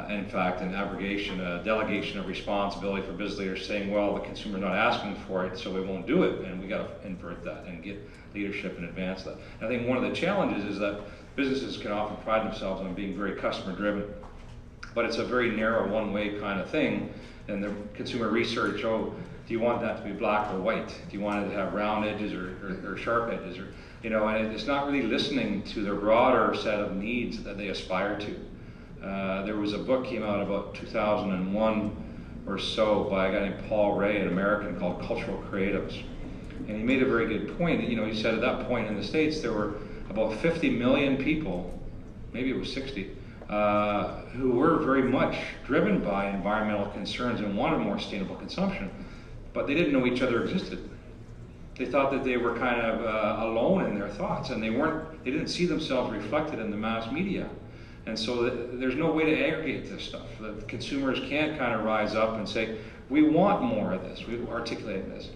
in fact an abrogation, a delegation of responsibility for business leaders saying, well, the consumer's not asking for it, so we won't do it, and we got to invert that and get leadership and advance that. I think one of the challenges is that businesses can often pride themselves on being very customer driven, but it's a very narrow one-way kind of thing, and the consumer research, do you want that to be black or white? Do you want it to have round edges or sharp edges? And it's not really listening to the broader set of needs that they aspire to. There was a book came out about 2001 or so by a guy named Paul Ray, an American, called Cultural Creatives. And he made a very good point. He said at that point in the States there were about 50 million people, maybe it was 60, who were very much driven by environmental concerns and wanted more sustainable consumption, but they didn't know each other existed. They thought that they were kind of alone in their thoughts, and they didn't see themselves reflected in the mass media. And so there's no way to aggregate this stuff. The consumers can't kind of rise up and say, we want more of this, we articulate this.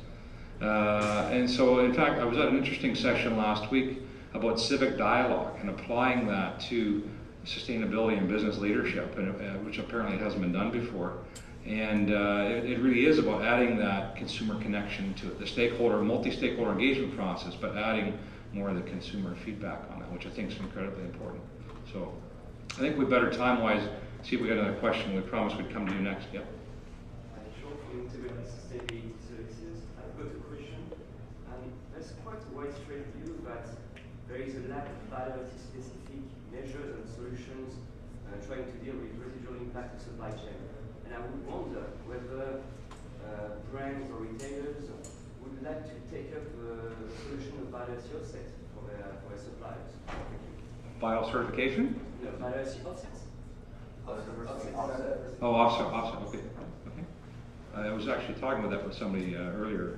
And so, in fact, I was at an interesting session last week about civic dialogue and applying that to sustainability and business leadership, which apparently hasn't been done before. And it really is about adding that consumer connection to it, the stakeholder, multi-stakeholder engagement process, but adding more of the consumer feedback on that, which I think is incredibly important. So I think we better time-wise see if we got another question. We promised we'd come to you next. Yeah. Shortly integrated sustainability services. I've got a question. There's quite a widespread view that there is a lack of biodiversity-specific measures and solutions trying to deal with residual impact of supply chain. And I would wonder whether brands or retailers would like to take up the solution of biodiversity offset for their suppliers. Bio-certification? No, biodiversity offsets. Oh, offset, okay. I was actually talking about that with somebody earlier.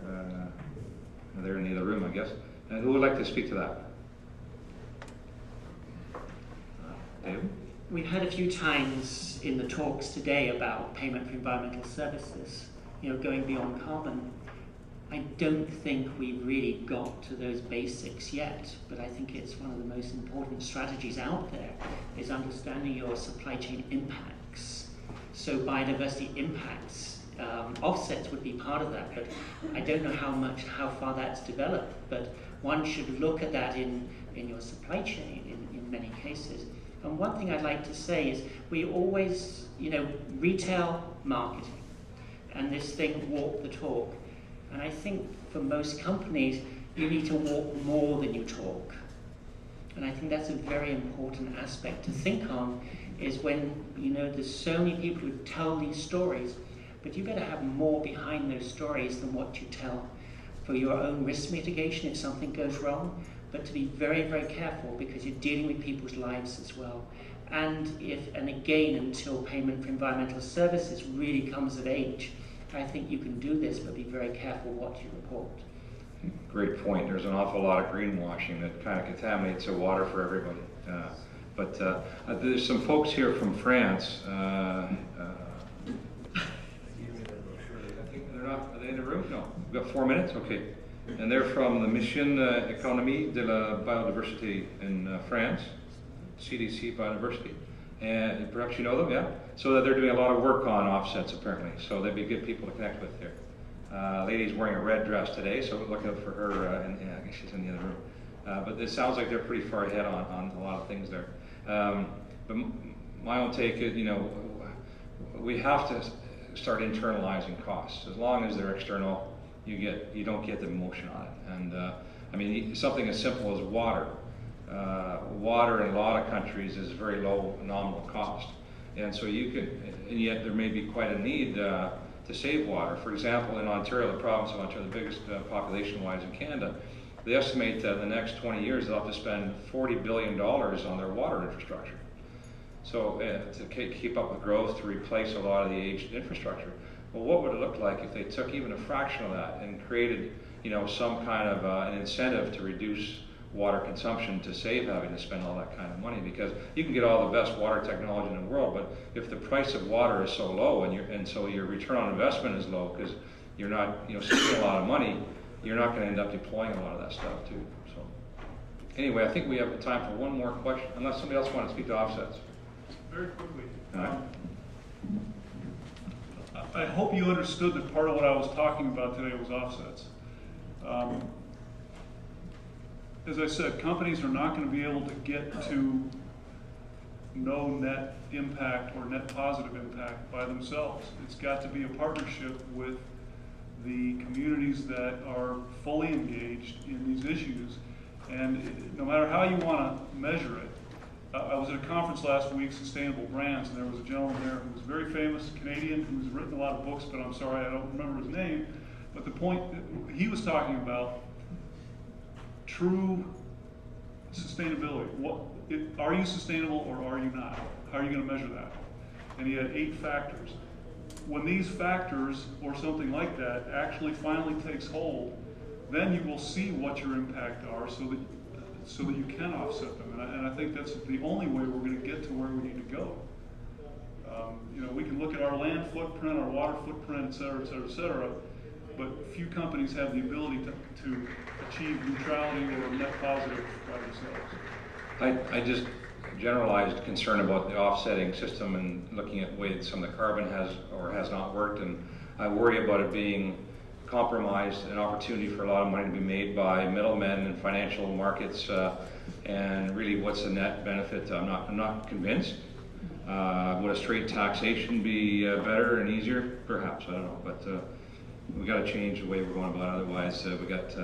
They're in the other room, I guess. Who would like to speak to that? David? We've had a few times in the talks today about payment for environmental services, going beyond carbon. I don't think we've really got to those basics yet, but I think it's one of the most important strategies out there is understanding your supply chain impacts. So biodiversity impacts, offsets would be part of that, but I don't know how far that's developed, but one should look at that in your supply chain in many cases. And one thing I'd like to say is we always, retail marketing and this thing walk the talk. And I think for most companies, you need to walk more than you talk. And I think that's a very important aspect to think on is when, there's so many people who tell these stories, but you've got to have more behind those stories than what you tell for your own risk mitigation if something goes wrong, but to be very, very careful because you're dealing with people's lives as well. And again, until payment for environmental services really comes of age, I think you can do this, but be very careful what you report. Great point. There's an awful lot of greenwashing that kind of contaminates the water for everybody. But there's some folks here from France. I think they're not. Are they in the room? No. We've got 4 minutes. Okay. And they're from the Mission Économie de la Biodiversité in France, CDC Biodiversity. And perhaps you know them, yeah? So that they're doing a lot of work on offsets, apparently. So they'd be good people to connect with here. Lady's wearing a red dress today, so look out for her. I guess she's in the other room. But it sounds like they're pretty far ahead on a lot of things there. But my own take is, we have to start internalizing costs. As long as they're external, you don't get the emotion on it. And something as simple as water. Water in a lot of countries is very low nominal cost, and so and yet there may be quite a need to save water. For example, in Ontario, the province of Ontario, the biggest population-wise in Canada, they estimate that in the next 20 years they'll have to spend $40 billion on their water infrastructure. So to keep up with growth, to replace a lot of the aged infrastructure. Well, what would it look like if they took even a fraction of that and created, some kind of an incentive to reduce water consumption to save having to spend all that kind of money? Because you can get all the best water technology in the world, but if the price of water is so low and so your return on investment is low because you're not spending a lot of money, you're not going to end up deploying a lot of that stuff too. So anyway, I think we have time for one more question, unless somebody else wants to speak to offsets. Very quickly. All right. I hope you understood that part of what I was talking about today was offsets. As I said, companies are not going to be able to get to no net impact or net positive impact by themselves. It's got to be a partnership with the communities that are fully engaged in these issues. And no matter how you want to measure it, I was at a conference last week, Sustainable Brands, and there was a gentleman there who was very famous, Canadian, who's written a lot of books, but I'm sorry, I don't remember his name. But the point he was talking about, true sustainability. Are you sustainable or are you not? How are you going to measure that? And he had 8 factors. When these factors or something like that actually finally takes hold, then you will see what your impact are so that you can offset them. And I think that's the only way we're going to get to where we need to go. We can look at our land footprint, our water footprint, et cetera, et cetera, et cetera. but few companies have the ability to achieve neutrality or net positive by themselves. I just generalized concern about the offsetting system and looking at the way that some of the carbon has or has not worked, and I worry about it being compromised, an opportunity for a lot of money to be made by middlemen in financial markets, and really what's the net benefit? I'm not convinced. Would a straight taxation be better and easier? Perhaps, I don't know, but we got to change the way we're going about it, otherwise we got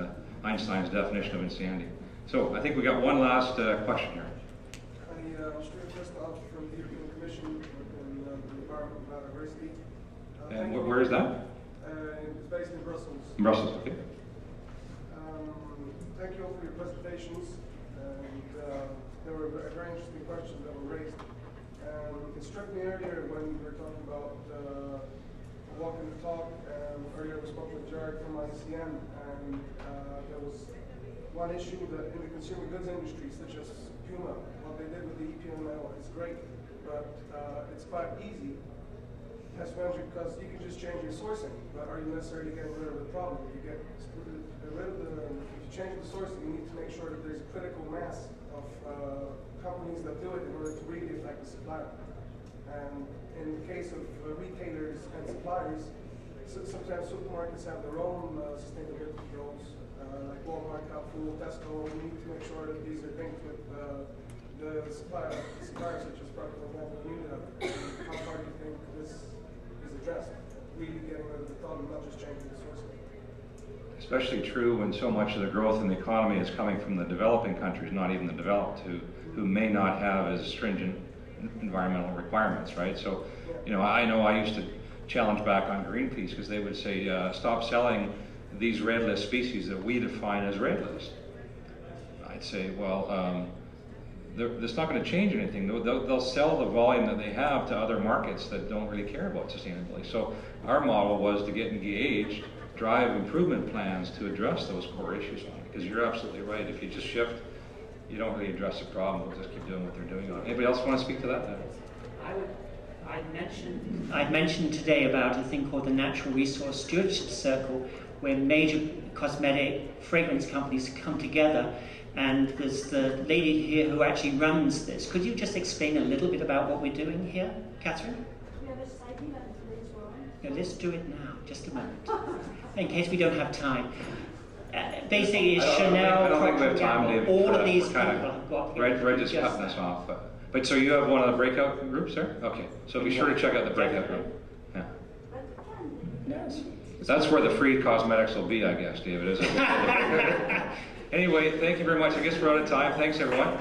Einstein's definition of insanity. So I think we got one last question here. Stuart Christoph from the European Commission in the Department of Biodiversity. And where is that? It's based in Brussels. In Brussels, okay. Thank you all for your presentations, and there were very interesting questions that were raised. It struck me earlier when we were talking about walking the talk. Earlier we spoke with Jared from ICN, and there was one issue that in the consumer goods industry, such as Puma, what they did with the EPML is great, but it's quite easy as manager because you can just change your sourcing, but are you necessarily getting rid of the problem? You get rid of if you change the sourcing, you need to make sure that there's a critical mass of companies that do it in order to really affect the supplier. And in the case of retailers and suppliers, sometimes supermarkets have their own sustainability goals, like Walmart, Carrefour, Tesco. We need to make sure that these are linked with the suppliers such as Procter & Gamble and Unilever. How far do you think this is addressed? Really getting rid of the problem, not just changing the source. Especially true when so much of the growth in the economy is coming from the developing countries, not even the developed, who may not have as stringent environmental requirements, right? So, I know I used to challenge back on Greenpeace because they would say, stop selling these red list species that we define as red list. I'd say, well, that's not going to change anything. They'll sell the volume that they have to other markets that don't really care about sustainability. So our model was to get engaged, drive improvement plans to address those core issues on it. Because you're absolutely right. If you just shift, you don't really address the problem. They'll just keep doing what they're doing on it. Anybody else want to speak to that? I'd mentioned today about a thing called the Natural Resource Stewardship Circle, where major cosmetic fragrance companies come together, and there's the lady here who actually runs this. Could you just explain a little bit about what we're doing here, Catherine? We have a site event later on. Yeah, let's do it now, just a moment, in case we don't have time. Basically, it's Chanel, Procter & Gamble, all of these people have got here. Reg is cutting us off. But so you have one of the breakout groups there? Okay, so be sure to check out the breakout group. Yeah. Yes. That's where the free cosmetics will be, I guess, David, isn't it? Anyway, thank you very much. I guess we're out of time. Thanks, everyone.